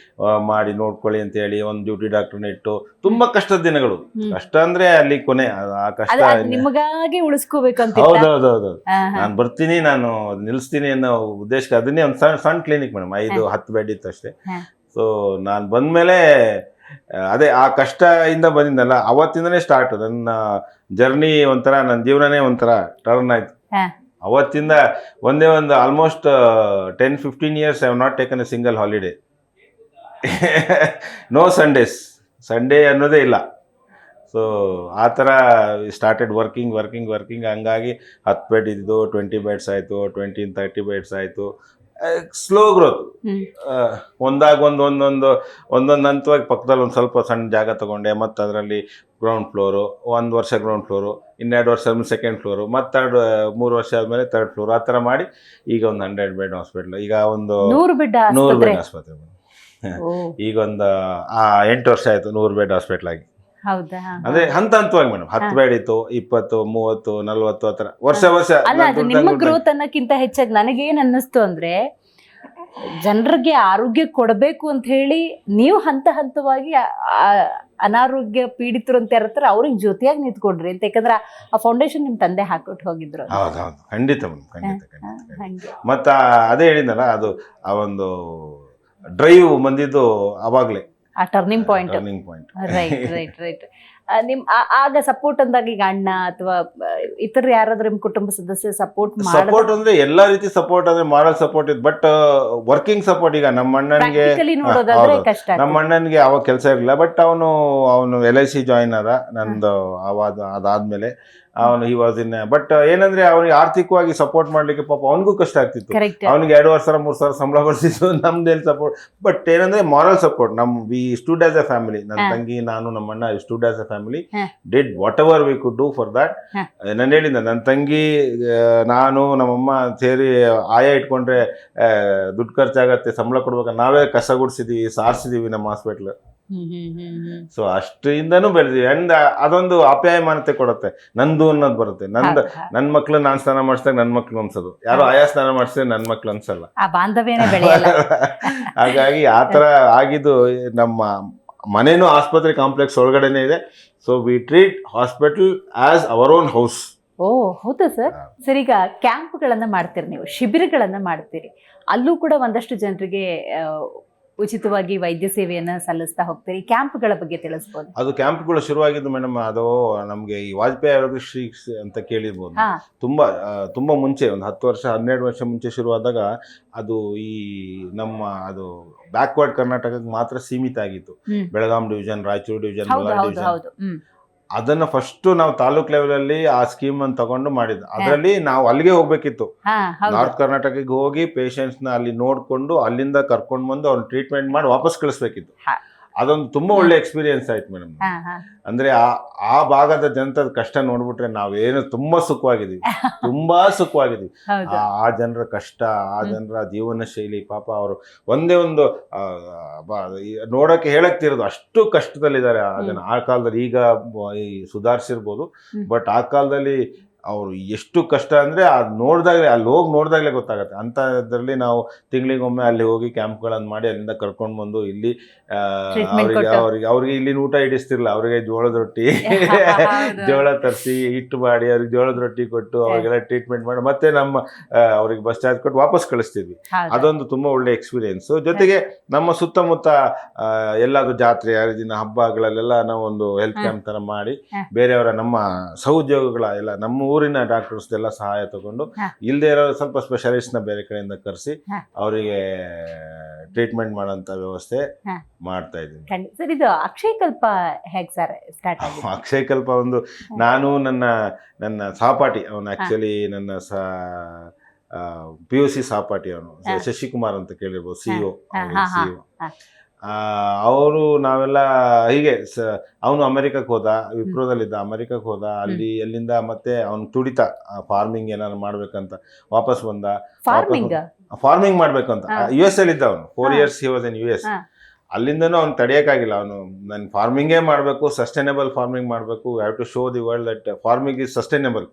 ಮಾಡಿ ನೋಡ್ಕೊಳ್ಳಿ ಅಂತ ಹೇಳಿ ಒಂದು ಡ್ಯೂಟಿ ಡಾಕ್ಟರ್ನ ಇಟ್ಟು ತುಂಬಾ ಕಷ್ಟದ ದಿನಗಳು. ಕಷ್ಟ ಅಂದ್ರೆ ಅಲ್ಲಿ ಕೊನೆ ಆ ಕಷ್ಟ ನಿಮಗಾಗಿ ಉಳಿಸ್ಕೋಬೇಕಂತ. ಹೌದೌದು, ನಾನು ಬರ್ತೀನಿ, ನಾನು ನಿಲ್ಲಿಸ್ತೀನಿ ಅನ್ನೋ ಉದ್ದೇಶಕ್ಕೆ ಅದನ್ನೇ ಒಂದು ಸಣ್ಣ ಕ್ಲಿನಿಕ್ ಮೇಡಮ್, 5-10 ಬೆಡ್ ಇತ್ತು ಅಷ್ಟೇ. ಸೊ ನಾನು ಬಂದ್ಮೇಲೆ ಅದೇ ಆ ಕಷ್ಟ ಇಂದ ಬಂದಿದ್ದಲ್ಲ, ಅವತ್ತಿಂದನೇ ಸ್ಟಾರ್ಟ್ ನನ್ನ ಜರ್ನಿ. ಒಂಥರ ನನ್ನ ಜೀವನನೇ ಒಂಥರ ಟರ್ನ್ ಆಯ್ತು ಅವತ್ತಿಂದ. ಒಂದೇ ಒಂದು almost 10-15 years I have not taken a single holiday. No Sunday ಅನ್ನೋದೇ ಇಲ್ಲ. ಸೊ ಆ ಥರ ಸ್ಟಾರ್ಟೆಡ್ ವರ್ಕಿಂಗ್. ಹಂಗಾಗಿ 10 ಬೆಡ್ ಇದ್ದು 20 ಬೆಡ್ಸ್ ಆಯಿತು, 20-30 ಬೆಡ್ಸ್ ಆಯಿತು. Slow growth. ಒಂದೊಂದು ಹಂತವಾಗಿ ಪಕ್ಕದಲ್ಲಿ ಒಂದು ಸ್ವಲ್ಪ ಸಣ್ಣ ಜಾಗ ತಗೊಂಡೆ. ಮತ್ತು ಅದರಲ್ಲಿ ಗ್ರೌಂಡ್ ಫ್ಲೋರು, 1 ವರ್ಷ ಗ್ರೌಂಡ್ ಫ್ಲೋರು, 2 ವರ್ಷ ಸೆಕೆಂಡ್ ಫ್ಲೋರು, ಮತ್ತು 3 ವರ್ಷ ಆದಮೇಲೆ 3rd ಫ್ಲೋರ್. ಆ ಥರ ಮಾಡಿ ಈಗ ಒಂದು 100 ಬೆಡ್ ಹಾಸ್ಪಿಟ್ಲ್, ಈಗ ಒಂದು 100 ಬೆಡ್ ಆಸ್ಪತ್ರೆ. ಈಗ ಒಂದು 8 ವರ್ಷ ಆಯಿತು 100 ಬೆಡ್ ಹಾಸ್ಪಿಟ್ಲ್ ಆಗಿ. ಅಂದ್ರೆ ಹಂತವಾಗಿ ಮೇಡಮ್, 10 ಬೆಡ್ ಇತ್ತು, 20, 30, 40 ಆ ಥರ ವರ್ಷ. ನಿಮ್ಮ ಗ್ರೋತ್ ಅನ್ನಕ್ಕಿಂತ ಹೆಚ್ಚಾಗಿ ನನಗೇನ್ ಅನ್ನಿಸ್ತು ಅಂದ್ರೆ, ಜನರಿಗೆ ಆರೋಗ್ಯ ಕೊಡಬೇಕು ಅಂತ ಹೇಳಿ ನೀವು ಹಂತವಾಗಿ ಅನಾರೋಗ್ಯ ಪೀಡಿತರು ಅಂತ ಇರ್ತಾರೆ, ಅವ್ರಿಗೆ ಜೊತೆಯಾಗಿ ನಿಂತ್ಕೊಂಡ್ರಿ ಅಂತ. ಯಾಕಂದ್ರೆ ಆ ಫೌಂಡೇಶನ್ ನಿಮ್ ತಂದೆ ಹಾಕೊಟ್ಟು ಹೋಗಿದ್ರು. ಹೌದೌದು, ಖಂಡಿತ. ಮತ್ತ ಅದೇ ಹೇಳಿದ್ನಲ್ಲ, ಅದು ಆ ಒಂದು ಡ್ರೈವ್ ಬಂದಿದ್ದು ಅವಾಗ್ಲೇ, ಆ ಟರ್ನಿಂಗ್ ಪಾಯಿಂಟ್. ರೈಟ್. ನಿಮ್ ಆಗ ಸಪೋರ್ಟ್ ಅಂದಾಗ, ಈಗ ಅಣ್ಣ ಅಥವಾ ಇತರ ಯಾರಾದ್ರೂ ನಿಮ್ ಕುಟುಂಬ ಸದಸ್ಯ ಸಪೋರ್ಟ್ ಅಂದ್ರೆ ಎಲ್ಲಾ ರೀತಿ ಸಪೋರ್ಟ್, ಅಂದ್ರೆ ಮಾರಲ್ ಸಪೋರ್ಟ್ ಇತ್ತು. ಬಟ್ ವರ್ಕಿಂಗ್ ಸಪೋರ್ಟ್, ಈಗ ನಮ್ಮ ಅಣ್ಣನಿಗೆ ಅವಾಗ ಕೆಲಸ ಇರಲಿಲ್ಲ. ಬಟ್ ಅವನು LIC ಜಾಯಿನ್ ಆದ ನಂದು ಅದಾದ್ಮೇಲೆ. ಅವನು ಹಿ ವಾಸ್ ಇನ್. ಬಟ್ ಏನಂದ್ರೆ ಅವನಿಗೆ ಆರ್ಥಿಕವಾಗಿ ಸಪೋರ್ಟ್ ಮಾಡ್ಲಿಕ್ಕೆ ಪಾಪ ಅವನಿಗೂ ಕಷ್ಟ ಆಗ್ತಿತ್ತು. ಅವನಿಗೆ 2,000-3,000 ಸಂಬಳ ಬರ್ತಿತ್ತು, ನಮ್ದೇನು ಸಪೋರ್ಟ್. ಬಟ್ ಏನಂದ್ರೆ moral support. We stood as a family. ನನ್ನ ತಂಗಿ, ನಾನು, ನಮ್ಮ ಅಣ್ಣ stood as a family, did whatever we could do for that. ನಾನು ಹೇಳಿದ್ದೆ, ನನ್ನ ತಂಗಿ, ನಾನು, ನಮ್ಮಮ್ಮ ಸೇರಿ ಆಯಾ ಇಟ್ಕೊಂಡ್ರೆ ದುಡ್ಡು ಖರ್ಚಾಗತ್ತೆ, ಸಂಬಳ ಕೊಡ್ಬೇಕು, ನಾವೇ ಕಸ ಗುಡಿಸಿದೀವಿ, ಸಾರಿಸಿದೀವಿ ನಮ್ಮ ಹಾಸ್ಪಿಟ್ಲ್. ಸೊ ಅಷ್ಟಿಂದನೂ ಬೆಳೆದಿವಿ. ಅಂಡ್ ಅದೊಂದು ಅಪ್ಯಾಯಮಾನತೆ ಕೊಡುತ್ತೆ. ನಂದು ಅನ್ನೋದು ಬರುತ್ತೆ. ನನ್ನ ಮಕ್ಳು ನಾನು ಸ್ನಾನ ಮಾಡಿಸಿದಾಗ ನನ್ನ ಮಕ್ಳು ಅನ್ಸೋದು, ಯಾರೋ ಆಯಾ ಸ್ನಾನ ಮಾಡಿಸಿದ್ರೆ ನನ್ನ ಮಕ್ಳು ಅನ್ಸಲ್ಲ. ಹಾಗಾಗಿ ಆ ಥರ ಆಗಿದ್ದು. ನಮ್ಮ ಮನೇನು ಆಸ್ಪತ್ರೆ ಕಾಂಪ್ಲೆಕ್ಸ್ ಒಳಗಡೆನೆ ಇದೆ. So we treat hospital as our own house. ಓ ಹೌದಾ ಸರ್? ಸರ್, ಈಗ ಕ್ಯಾಂಪ್ಗಳನ್ನ ಮಾಡ್ತೀರಿ, ನೀವು ಶಿಬಿರಗಳನ್ನ ಮಾಡ್ತೀರಿ, ಅಲ್ಲೂ ಕೂಡ ಒಂದಷ್ಟು ಜನರಿಗೆ ಉಚಿತವಾಗಿ ವೈದ್ಯ ಸೇವೆಯನ್ನ ಸಲ್ಲಿಸ್ತಾ ಹೋಗ್ತೀರಿ. ಕ್ಯಾಂಪ್ಗಳ ಬಗ್ಗೆ ತಿಳಿಸ್ಬೋದು? ಅದು ಕ್ಯಾಂಪ್ಗಳು ಶುರುವಾಗಿದ್ದು ಮೇಡಮ್, ಅದು ನಮಗೆ ಈ ವಾಜಪೇಯಿ ಆರೋಗ್ಯಶ್ರೀ ಅಂತ ಕೇಳಿರ್ಬೋದು. ತುಂಬಾ ಮುಂಚೆ, ಒಂದು 10 ವರ್ಷ 12 ವರ್ಷ ಮುಂಚೆ ಶುರುವಾದಾಗ ಅದು ಈ ನಮ್ಮ ಅದು ಬ್ಯಾಕ್ವರ್ಡ್ ಕರ್ನಾಟಕಕ್ಕೆ ಮಾತ್ರ ಸೀಮಿತ ಆಗಿತ್ತು. Belgaum division, Raichur division, Ballari division. ಅದನ್ನ ಫಸ್ಟ್ ನಾವು ತಾಲೂಕ್ ಲೆವೆಲ್ ಅಲ್ಲಿ ಆ ಸ್ಕೀಮ್ ಅನ್ನು ತಗೊಂಡು ಮಾಡಿದ್ದು. ಅದರಲ್ಲಿ ನಾವು ಅಲ್ಲಿಗೆ ಹೋಗ್ಬೇಕಿತ್ತು. ನಾರ್ತ್ ಕರ್ನಾಟಕಕ್ಕೆ ಹೋಗಿ ಪೇಷಂಟ್ಸ್ ನ ಅಲ್ಲಿ ನೋಡ್ಕೊಂಡು ಅಲ್ಲಿಂದ ಕರ್ಕೊಂಡು ಬಂದು ಅವ್ರನ್ನ ಟ್ರೀಟ್ಮೆಂಟ್ ಮಾಡಿ ವಾಪಸ್ ಕಳಿಸ್ಬೇಕಿತ್ತು. ಅದೊಂದು ತುಂಬಾ ಒಳ್ಳೆ ಎಕ್ಸ್ಪೀರಿಯನ್ಸ್ ಆಯ್ತು ಮೇಡಮ್. ಹಾ ಹಾ ಅಂದ್ರೆ ಆ ಭಾಗದ ಜನತದ ಕಷ್ಟ ನೋಡ್ಬಿಟ್ರೆ ನಾವೇನು ತುಂಬಾ ಸುಖವಾಗಿದ್ದೀವಿ, ತುಂಬಾ ಸುಖವಾಗಿದ್ದೀವಿ. ಹೌದು ಆ ಜನರ ಕಷ್ಟ, ಆ ಜನರ ಜೀವನ ಶೈಲಿ, ಪಾಪ ಅವರು ಒಂದೇ ಒಂದು ನೋಡಕ್ಕೆ ಹೇಳಕ್ತಿರೋದು ಅಷ್ಟು ಕಷ್ಟದಲ್ಲಿದ್ದಾರೆ ಆ ಜನ. ಆ ಕಾಲದಲ್ಲಿ ಈಗ ಈ ಸುಧಾರಿಸಿರ್ಬೋದು, ಬಟ್ ಆ ಕಾಲದಲ್ಲಿ ಅವರು ಎಷ್ಟು ಕಷ್ಟ ಅಂದರೆ ಅದು ನೋಡಿದಾಗಲೇ, ಅಲ್ಲಿ ಹೋಗಿ ನೋಡಿದಾಗಲೇ ಗೊತ್ತಾಗುತ್ತೆ. ಅಂಥದ್ರಲ್ಲಿ ನಾವು ತಿಂಗಳಿಗೊಮ್ಮೆ ಅಲ್ಲಿ ಹೋಗಿ ಕ್ಯಾಂಪ್ಗಳನ್ನು ಮಾಡಿ ಅಲ್ಲಿಂದ ಕರ್ಕೊಂಡು ಬಂದು ಇಲ್ಲಿ ಅವ್ರಿಗೆ ಇಲ್ಲಿನ ಊಟ ಇಡಿಸ್ತಿರ್ಲಿಲ್ಲ. ಅವರಿಗೆ ಜೋಳದ ರೊಟ್ಟಿ ಜೋಳ ತರಿಸಿ ಹಿಟ್ಟು ಮಾಡಿ ಅವ್ರಿಗೆ ಜೋಳದ ರೊಟ್ಟಿ ಕೊಟ್ಟು ಅವ್ರಿಗೆಲ್ಲ ಟ್ರೀಟ್ಮೆಂಟ್ ಮಾಡಿ ಮತ್ತೆ ಅವ್ರಿಗೆ ಬಸ್ ಚಾರ್ಜ್ ಕೊಟ್ಟು ವಾಪಸ್ ಕಳಿಸ್ತಿದ್ವಿ. ಅದೊಂದು ತುಂಬ ಒಳ್ಳೆ ಎಕ್ಸ್ಪೀರಿಯೆನ್ಸು. ಜೊತೆಗೆ ನಮ್ಮ ಸುತ್ತಮುತ್ತ ಎಲ್ಲಾದ್ರೂ ಜಾತ್ರೆ ಹರಿದಿನ ಹಬ್ಬಗಳಲ್ಲೆಲ್ಲ ನಾವು ಒಂದು ಹೆಲ್ತ್ ಕ್ಯಾಂಪ್ ಥರ ಮಾಡಿ ಬೇರೆಯವರ ನಮ್ಮ ಸಹೋದ್ಯೋಗಿಗಳ ಎಲ್ಲ ನಮ್ಮ ಊರಿನ ಡಾಕ್ಟರ್ಸ್ ಎಲ್ಲ ಸಹಾಯ ತಗೊಂಡು ಇಲ್ಲದೆ ಇರೋ ಸ್ವಲ್ಪ ಸ್ಪೆಷಲಿಸ್ಟ್ನ ಬೇರೆ ಕಡೆಯಿಂದ ಕರೆಸಿ ಅವರಿಗೆ ಟ್ರೀಟ್ಮೆಂಟ್ ಮಾಡೋಂಥ ವ್ಯವಸ್ಥೆ ಮಾಡ್ತಾ ಇದ್ದೀನಿ. ಸರ್, ಇದು ಅಕ್ಷಯ ಕಲ್ಪ ಹೇಗೆ ಸರ್ ಸ್ಟಾರ್ಟ್ ಆಗಿದೆ? ಅಕ್ಷಯ ಕಲ್ಪ ಒಂದು ನಾನು ನನ್ನ ಸಹಪಾಠಿ ಅವನು, ಆಕ್ಚುಲಿ ನನ್ನ PUC ಸಹಪಾಠಿ ಅವನು, ಶಶಿಕುಮಾರ್ ಅಂತ ಕೇಳಿರ್ಬೋದು, CEO. ಅವರು ನಾವೆಲ್ಲ ಹೀಗೆ ಅವನು ಅಮೆರಿಕಕ್ಕೆ ಹೋದ, ವಿಪ್ರೋದಲ್ಲಿದ್ದ, ಅಮೆರಿಕಕ್ಕೆ ಹೋದ. ಅಲ್ಲಿಂದ ಮತ್ತೆ ಅವನು ತುಡಿತ ಫಾರ್ಮಿಂಗ್ ಏನಾದ್ರು ಮಾಡ್ಬೇಕಂತ ವಾಪಸ್ ಬಂದ. ಫಾರ್ಮಿಂಗ್ ಮಾಡ್ಬೇಕಂತ US ಅಲ್ಲಿ ಇದ್ದ ಅವನು. 4 years he was in US. ಅಲ್ಲಿಂದನೂ ಅವ್ನು ತಡೆಯೋಕ್ಕಾಗಿಲ್ಲ. ಅವನು ನಾನು ಫಾರ್ಮಿಂಗೇ ಮಾಡಬೇಕು, ಸಸ್ಟೈನಬಲ್ ಫಾರ್ಮಿಂಗ್ ಮಾಡಬೇಕು, have to show the world that farming is sustainable,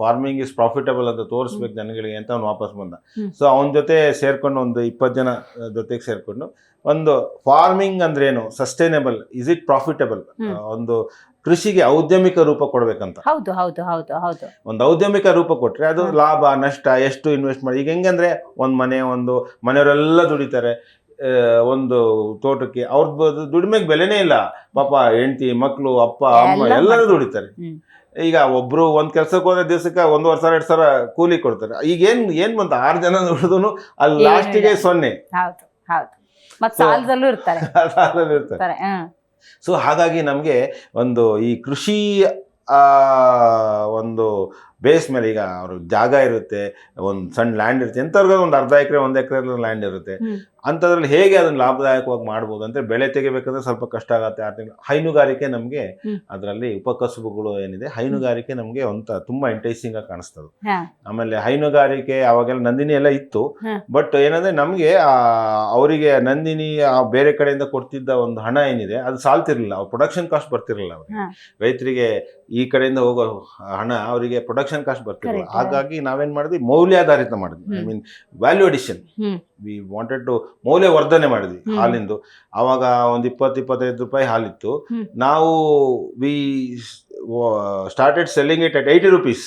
farming is profitable ಅಂತ ತೋರಿಸ್ಬೇಕು ಜನಗಳಿಗೆ ಅಂತ ಅವ್ನು ವಾಪಸ್ ಬಂದ. ಸೊ ಅವನ ಜೊತೆ ಸೇರ್ಕೊಂಡು ಒಂದು 20 ಜನ ಜೊತೆಗೆ ಸೇರ್ಕೊಂಡು ಒಂದು ಫಾರ್ಮಿಂಗ್ ಅಂದ್ರೆ ಏನು, ಸಸ್ಟೈನಬಲ್, ಇಸ್ ಇಟ್ ಪ್ರಾಫಿಟಬಲ್, ಒಂದು ಕೃಷಿಗೆ ಔದ್ಯಮಿಕ ರೂಪ ಕೊಡ್ಬೇಕಂತ. ಹೌದು ಹೌದು ಹೌದು ಹೌದು. ಒಂದು ಔದ್ಯಮಿಕ ರೂಪ ಕೊಟ್ರೆ ಅದು ಲಾಭ ನಷ್ಟ ಎಷ್ಟು ಇನ್ವೆಸ್ಟ್ ಮಾಡಿ. ಈಗ ಹೆಂಗಂದ್ರೆ ಒಂದು ಮನೆಯವರೆಲ್ಲ ದುಡಿತಾರೆ, ಒಂದು ತೋಟಕ್ಕೆ ಅವ್ರ ದುಡಿಮೆಗೆ ಬೆಲೆನೇ ಇಲ್ಲ. ಪಾಪ ಹೆಂಡತಿ ಮಕ್ಕಳು ಅಪ್ಪ ಅಮ್ಮ ಎಲ್ಲರೂ ದುಡಿತಾರೆ. ಈಗ ಒಬ್ರು ಒಂದ್ ಕೆಲ್ಸಕ್ಕೆ ಹೋದ್ರೆ ದಿವಸಕ್ಕೆ 1,500 2,000 ಕೂಲಿ ಕೊಡ್ತಾರೆ. ಈಗ ಏನ್ ಬಂತ 6 ಜನ ದುಡಿದ್ರು ಅಲ್ಲಿ ಲಾಸ್ಟಿಗೆ 0. ಇರ್ತಾರೆ. ಸೊ ಹಾಗಾಗಿ ನಮ್ಗೆ ಒಂದು ಈ ಕೃಷಿ ಒಂದು ಬೇಸ್ ಮೇಲೆ, ಈಗ ಅವ್ರ ಜಾಗ ಇರುತ್ತೆ, ಒಂದು ಸಣ್ಣ ಲ್ಯಾಂಡ್ ಇರುತ್ತೆ, ಎಂಥವ್ರಿಗೆ ಒಂದು 1/2 ಎಕರೆ 1 ಎಕರೆ ಲ್ಯಾಂಡ್ ಇರುತ್ತೆ. ಅಂಥದ್ರಲ್ಲಿ ಹೇಗೆ ಅದನ್ನು ಲಾಭದಾಯಕವಾಗಿ ಮಾಡ್ಬೋದು ಅಂದರೆ ಬೆಳೆ ತೆಗಿಬೇಕಂದ್ರೆ ಸ್ವಲ್ಪ ಕಷ್ಟ ಆಗುತ್ತೆ. 6 ತಿಂಗಳು ಹೈನುಗಾರಿಕೆ ನಮಗೆ ಅದರಲ್ಲಿ ಉಪಕಸುಬುಗಳು ಏನಿದೆ, ಹೈನುಗಾರಿಕೆ ನಮಗೆ ಒಂದು ತುಂಬ ಇಂಟ್ರೆಸ್ಟಿಂಗ್ ಆಗಿ ಕಾಣಿಸ್ತದೆ. ಆಮೇಲೆ ಹೈನುಗಾರಿಕೆ ಅವಾಗೆಲ್ಲ ನಂದಿನಿ ಎಲ್ಲ ಇತ್ತು, ಬಟ್ ಏನಂದ್ರೆ ನಮಗೆ ಅವರಿಗೆ ನಂದಿನಿ ಬೇರೆ ಕಡೆಯಿಂದ ಕೊಡ್ತಿದ್ದ ಒಂದು ಹಣ ಏನಿದೆ ಅದು ಸಾಲ್ತಿರ್ಲಿಲ್ಲ. ಅವ್ರ ಪ್ರೊಡಕ್ಷನ್ ಕಾಸ್ಟ್ ಬರ್ತಿರಲಿಲ್ಲ. ಅವ್ರಿಗೆ ರೈತರಿಗೆ ಈ ಕಡೆಯಿಂದ ಹೋಗೋ ಹಣ ಅವರಿಗೆ ಪ್ರೊಡಕ್ಷನ್ ಕಾಸ್ಟ್ ಬರ್ತಿರಲಿಲ್ಲ. ಹಾಗಾಗಿ ನಾವೇನ್ ಮಾಡಿದ್ವಿ, ಮೌಲ್ಯಾಧಾರಿತ ಮಾಡಿದ್ವಿ. I mean value addition. We wanted to ಮೌಲ್ಯವರ್ಧನೆ ಮಾಡಿದ್ವಿ ಹಾಲಿಂದು. ಆವಾಗ ಒಂದು 20-25 ರೂಪಾಯಿ ಹಾಲಿತ್ತು. ನಾವು we started selling it at 80 rupees.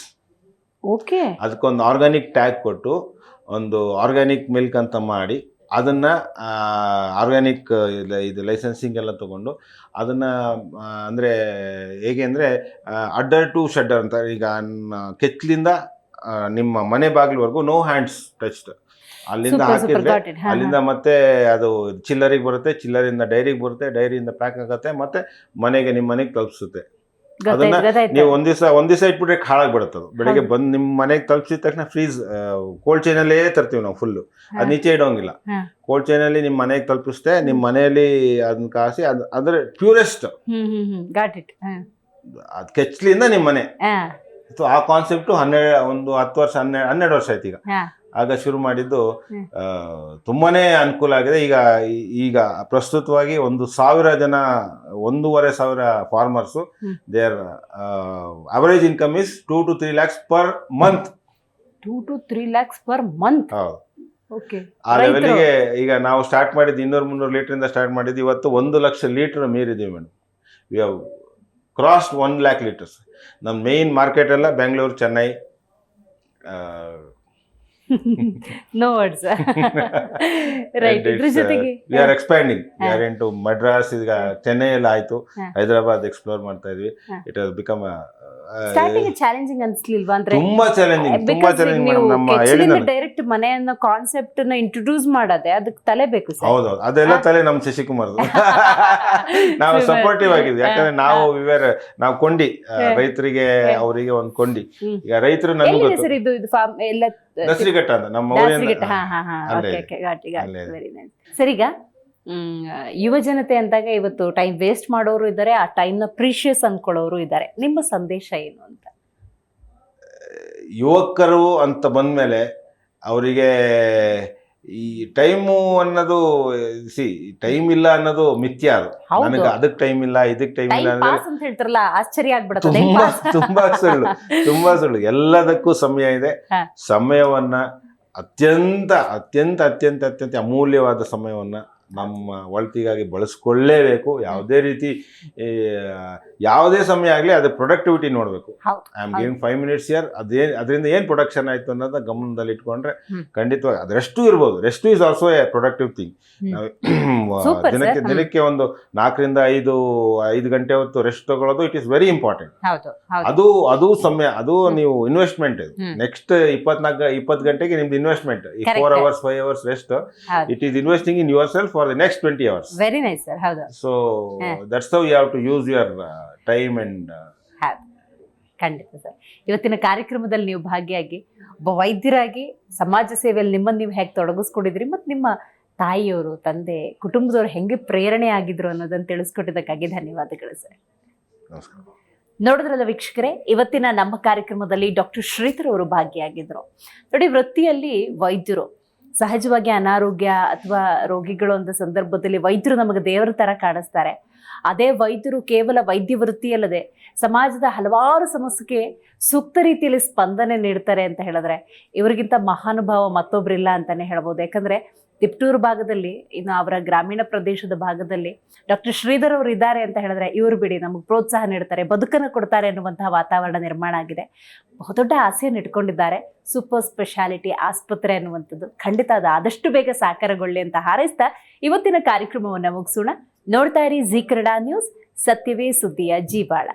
ಅದಕ್ಕೊಂದು ಆರ್ಗ್ಯಾನಿಕ್ ಟ್ಯಾಗ್ ಕೊಟ್ಟು ಒಂದು ಆರ್ಗ್ಯಾನಿಕ್ ಮಿಲ್ಕ್ ಅಂತ ಮಾಡಿ ಅದನ್ನ ಆರ್ಗ್ಯಾನಿಕ್ ಇದು ಲೈಸೆನ್ಸಿಂಗ್ ಎಲ್ಲ ತಗೊಂಡು ಅದನ್ನ ಅಂದ್ರೆ ಹೇಗೆ ಅಂದ್ರೆ ಅಡ್ಡರ್ ಟು ಶಡ್ಡರ್ ಅಂತ. ಈಗ ಕೆಚ್ಚಲಿಂದ ನಿಮ್ಮ ಮನೆ ಬಾಗಿಲವರೆಗೂ ನೋ ಹ್ಯಾಂಡ್ಸ್ ಟಚ್ಡ್. ಅಲ್ಲಿಂದ ಹಾಕಿದ್ರೆ ಅಲ್ಲಿಂದ ಮತ್ತೆ ಅದು ಚಿಲ್ಲರಿಗೆ ಬರುತ್ತೆ, ಚಿಲ್ಲರಿಂದ ಡೈರಿಗೆ ಬರುತ್ತೆ, ಡೈರಿಯಿಂದ ಪ್ಯಾಕ್ ಆಗುತ್ತೆ, ಮತ್ತೆ ನಿಮ್ಮ ಮನೆಗೆ ತಲುಪಿಸುತ್ತೆ. ಅದನ್ನ ನೀವು ಒಂದ್ ದಿವಸ ಇಟ್ಬಿಟ್ರೆ ಹಾಳಾಗ್ಬಿಡುತ್ತೆ. ಅದು ಬೆಳಿಗ್ಗೆ ಬಂದು ನಿಮ್ಮ ಮನೆಗೆ ತಲುಪಿಸಿದ ತಕ್ಷಣ ಫ್ರೀಸ್ ಕೋಲ್ಡ್ ಚೈನ್ ಅಲ್ಲೇ ತರ್ತೀವಿ ನಾವು ಫುಲ್ಲು. ಅದು ನೀಚೆ ಇಡೋಂಗಿಲ್ಲ. ಕೋಲ್ಡ್ ಚೈನ್ ಅಲ್ಲಿ ನಿಮ್ಮ ಮನೆಗೆ ತಲುಪಿಸುತ್ತೆ. ನಿಮ್ಮ ಮನೆಯಲ್ಲಿ ಅದನ್ನ ಕಾಸಿ ಅಂದ್ರೆ ಪ್ಯೂರೆಸ್ಟ್ ಅದ್ ಕೆಚ್ಚಲಿಂದ ನಿಮ್ಮ ಮನೆ. ಆ ಕಾನ್ಸೆಪ್ಟ್ 10 ವರ್ಷ 12 ವರ್ಷ ಆಯ್ತು ಈಗ. ಆಗ ಶುರು ಮಾಡಿದ್ದು ತುಂಬಾನೇ ಅನುಕೂಲ ಆಗಿದೆ. ಈಗ ಪ್ರಸ್ತುತವಾಗಿ 1,000 ಜನ, 1,500 farmers, their average income is 2 to 3 lakhs per month. 2 to 3 lakhs per month. ಹೌದು. ಆ ಲೆವೆಲ್ಗೆ ಈಗ ನಾವು ಸ್ಟಾರ್ಟ್ ಮಾಡಿದ್ದು 200-300 ಲೀಟರ್ ಸ್ಟಾರ್ಟ್ ಮಾಡಿದ್ದು. ಇವತ್ತು 1 ಲಕ್ಷ ಲೀಟರ್ ಮೀರಿದ್ದೀವಿ madam. We have crossed 1 lakh litres. ನಮ್ಮ ಮೇನ್ ಮಾರ್ಕೆಟ್ ಎಲ್ಲ Bengaluru, Chennai. No words. Right. We are expanding. We are into Madras. ಈಗ ಚೆನ್ನೈ ಎಲ್ಲ ಆಯ್ತು, ಹೈದರಾಬಾದ್ ಎಕ್ಸ್ಪ್ಲೋರ್ ಮಾಡ್ತಾ ಇದ್ವಿ. It has become a starting challenging ಅನ್ಸ್ಲಿಲ್ವಾ? ಅಂದ್ರೆ ತುಂಬಾ ಚಾಲೆಂಜಿಂಗ್ ಮೇಡಮ್. ನಮ್ಮ ಹೇಳಿದ ಡೈರೆಕ್ಟ್ ಮನೆಯನ್ನ ಕಾನ್ಸೆಪ್ಟ್ ನ ಇಂಟ್ರೊಡ್ಯೂಸ್ ಮಾಡೋದೇ ಅದಕ್ಕೆ ತಲೆ ಬೇಕು ಸರ್. ಹೌದೌದು, ಅದೆಲ್ಲ ತಲೆ ನಮ್ಮ ಶಶಿಕುಮಾರ್ದು. ನಾವು ಸಪೋರ್ಟಿವ್ ಆಗಿದ್ವಿ. ಯಾಕಂದ್ರೆ ನಾವು ಕೊಂಡಿ ರೈತರಿಗೆ, ಅವರಿಗೆ ಒಂದು ಕೊಂಡಿ. ಈಗ ರೈತರು ನನಗೆ ಗೊತ್ತು, ಇದು ಫಾರ್ಮ್ ಎಲ್ಲ ದಸರಿಘಟ್ಟ ಅಂತ ನಮ್ಮ ಊರಿನ. ಸರ್, ಈಗ ಯುವ ಜನತೆ ಅಂದಾಗ ಇವತ್ತು ಟೈಮ್ ವೇಸ್ಟ್ ಮಾಡೋರು ಇದ್ದಾರೆ, ಆ ಟೈಮ್ನ ಪ್ರೀಶಿಯಸ್ ಅನ್ಕೊಳ್ಳೋರು ಇದ್ದಾರೆ. ನಿಮ್ಮ ಸಂದೇಶ ಏನು ಅಂತ? ಯುವಕರು ಅಂತ ಬಂದಮೇಲೆ ಅವರಿಗೆ ಈ ಟೈಮು ಅನ್ನೋದು ಟೈಮ್ ಇಲ್ಲ ಅನ್ನೋದು ಮಿಥ್ಯ. ಅದು ಹೌದು. ನನಗೆ ಅದಕ್ಕೆ ಟೈಮ್ ಇಲ್ಲ, ಇದಕ್ಕೆ ಟೈಮ್ ಇಲ್ಲ ಟೈಮ್ ಅಂದ್ರೆ ಪಾಸ್ ಅಂತ ಹೇಳ್ತಾರಲ್ಲ, ಆಶ್ಚರ್ಯ ಆಗ್ಬಿಡುತ್ತೆ. ತುಂಬಾ ಸುಳ್ಳು. ಎಲ್ಲದಕ್ಕೂ ಸಮಯ ಇದೆ. ಹಾ. ಸಮಯವನ್ನ ಅತ್ಯಂತ ಅತ್ಯಂತ ಅತ್ಯಂತ ಅತ್ಯಂತ ಅಮೂಲ್ಯವಾದ ಸಮಯವನ್ನ ನಮ್ಮ ಒಳಿತಿಗಾಗಿ ಬಳಸ್ಕೊಳ್ಳೇಬೇಕು. ಯಾವುದೇ ರೀತಿ ಯಾವುದೇ ಸಮಯ ಆಗಲಿ ಅದು ಪ್ರೊಡಕ್ಟಿವಿಟಿ ನೋಡಬೇಕು. I am giving 5 minutes year, ಅದರಿಂದ ಏನು ಪ್ರೊಡಕ್ಷನ್ ಆಯ್ತು ಅನ್ನೋದನ್ನ ಗಮನದಲ್ಲಿ ಇಟ್ಕೊಂಡ್ರೆ ಖಂಡಿತವಾಗಿ ಅದು ರೆಸ್ಟು ಇರ್ಬೋದು. Rest is also a productive thing. ದಿನಕ್ಕೆ ಒಂದು 4 ರಿಂದ 5 ಗಂಟೆ ಹೊತ್ತು ರೆಸ್ಟ್ ತಗೊಳ್ಳೋದು ಇಟ್ ಈಸ್ ವೆರಿ ಇಂಪಾರ್ಟೆಂಟ್. ಅದು ಸಮಯ, ಅದು ನೀವು ಇನ್ವೆಸ್ಟ್ಮೆಂಟ್. ನೆಕ್ಸ್ಟ್ 20 ಗಂಟೆಗೆ ನಿಮ್ದು investment. 4 hours 5 hours rest, it is investing in yourself for the next 20 hours. Very nice sir. ಹೌದು. So that's how you have to use your time and. ಖಂಡಿತ sir. ಇವತ್ತಿನ ಕಾರ್ಯಕ್ರಮದಲ್ಲಿ ನೀವು ಭಾಗಿಯಾಗಿ ಒಬ್ಬ ವೈದ್ಯರಾಗಿ ಸಮಾಜ ಸೇವೆಯಲ್ಲಿ ನಿಮ್ಮನ್ನು ನೀವು ಹೇಗೆ ತೊಡಗಿಸ್ಕೊಂಡಿದ್ರಿ, ಮತ್ತು ನಿಮ್ಮ ತಾಯಿಯವರು, ತಂದೆ, ಕುಟುಂಬದವರು ಹೆಂಗೆ ಪ್ರೇರಣೆ ಆಗಿದ್ರು ಅನ್ನೋದನ್ನು ತಿಳಿಸ್ಕೊಟ್ಟಿದ್ದಕ್ಕಾಗಿ ಧನ್ಯವಾದಗಳು ಸರ್. ನಮಸ್ಕಾರ. ನೋಡಿದ್ರಲ್ಲ ವೀಕ್ಷಕರೇ, ಇವತ್ತಿನ ನಮ್ಮ ಕಾರ್ಯಕ್ರಮದಲ್ಲಿ ಡಾಕ್ಟರ್ ಶ್ರೀಧರ್ ಅವರು ಭಾಗಿಯಾಗಿದ್ರು. ನೋಡಿ, ವೃತ್ತಿಯಲ್ಲಿ ವೈದ್ಯರು ಸಹಜವಾಗಿ ಅನಾರೋಗ್ಯ ಅಥವಾ ರೋಗಿಗಳು ಅಂತ ಸಂದರ್ಭದಲ್ಲಿ ವೈದ್ಯರು ನಮಗೆ ದೇವರ ಥರ ಕಾಣಿಸ್ತಾರೆ. ಅದೇ ವೈದ್ಯರು ಕೇವಲ ವೈದ್ಯ ವೃತ್ತಿಯಲ್ಲದೆ ಸಮಾಜದ ಹಲವಾರು ಸಮಸ್ಯೆಗೆ ಸೂಕ್ತ ರೀತಿಯಲ್ಲಿ ಸ್ಪಂದನೆ ನೀಡ್ತಾರೆ ಅಂತ ಹೇಳಿದ್ರೆ ಇವರಿಗಿಂತ ಮಹಾನುಭಾವ ಮತ್ತೊಬ್ಬರಿಲ್ಲ ಅಂತಲೇ ಹೇಳ್ಬೋದು. ಯಾಕಂದರೆ ತಿಪ್ಟೂರು ಭಾಗದಲ್ಲಿ, ಇನ್ನು ಅವರ ಗ್ರಾಮೀಣ ಪ್ರದೇಶದ ಭಾಗದಲ್ಲಿ ಡಾಕ್ಟರ್ ಶ್ರೀಧರ್ ಅವರು ಇದ್ದಾರೆ ಅಂತ ಹೇಳಿದ್ರೆ ಇವರು ಬಿಡಿ ನಮಗೆ ಪ್ರೋತ್ಸಾಹ ನೀಡ್ತಾರೆ, ಬದುಕನ್ನು ಕೊಡ್ತಾರೆ ಅನ್ನುವಂತಹ ವಾತಾವರಣ ನಿರ್ಮಾಣ ಆಗಿದೆ. ಬಹುದೊಡ್ಡ ಆಸೆಯನ್ನು ಇಟ್ಕೊಂಡಿದ್ದಾರೆ. ಸೂಪರ್ ಸ್ಪೆಷಾಲಿಟಿ ಆಸ್ಪತ್ರೆ ಅನ್ನುವಂಥದ್ದು ಖಂಡಿತ ಅದು ಆದಷ್ಟು ಬೇಗ ಸಾಕಾರಗೊಳ್ಳಿ ಅಂತ ಹಾರೈಸ್ತಾ ಇವತ್ತಿನ ಕಾರ್ಯಕ್ರಮವನ್ನು ಮುಗಿಸೋಣ. ನೋಡ್ತಾ ಇರಿ ಜೀ ಕನ್ನಡ ನ್ಯೂಸ್, ಸತ್ಯವೇ ಸುದ್ದಿಯ ಜೀವಾಳ.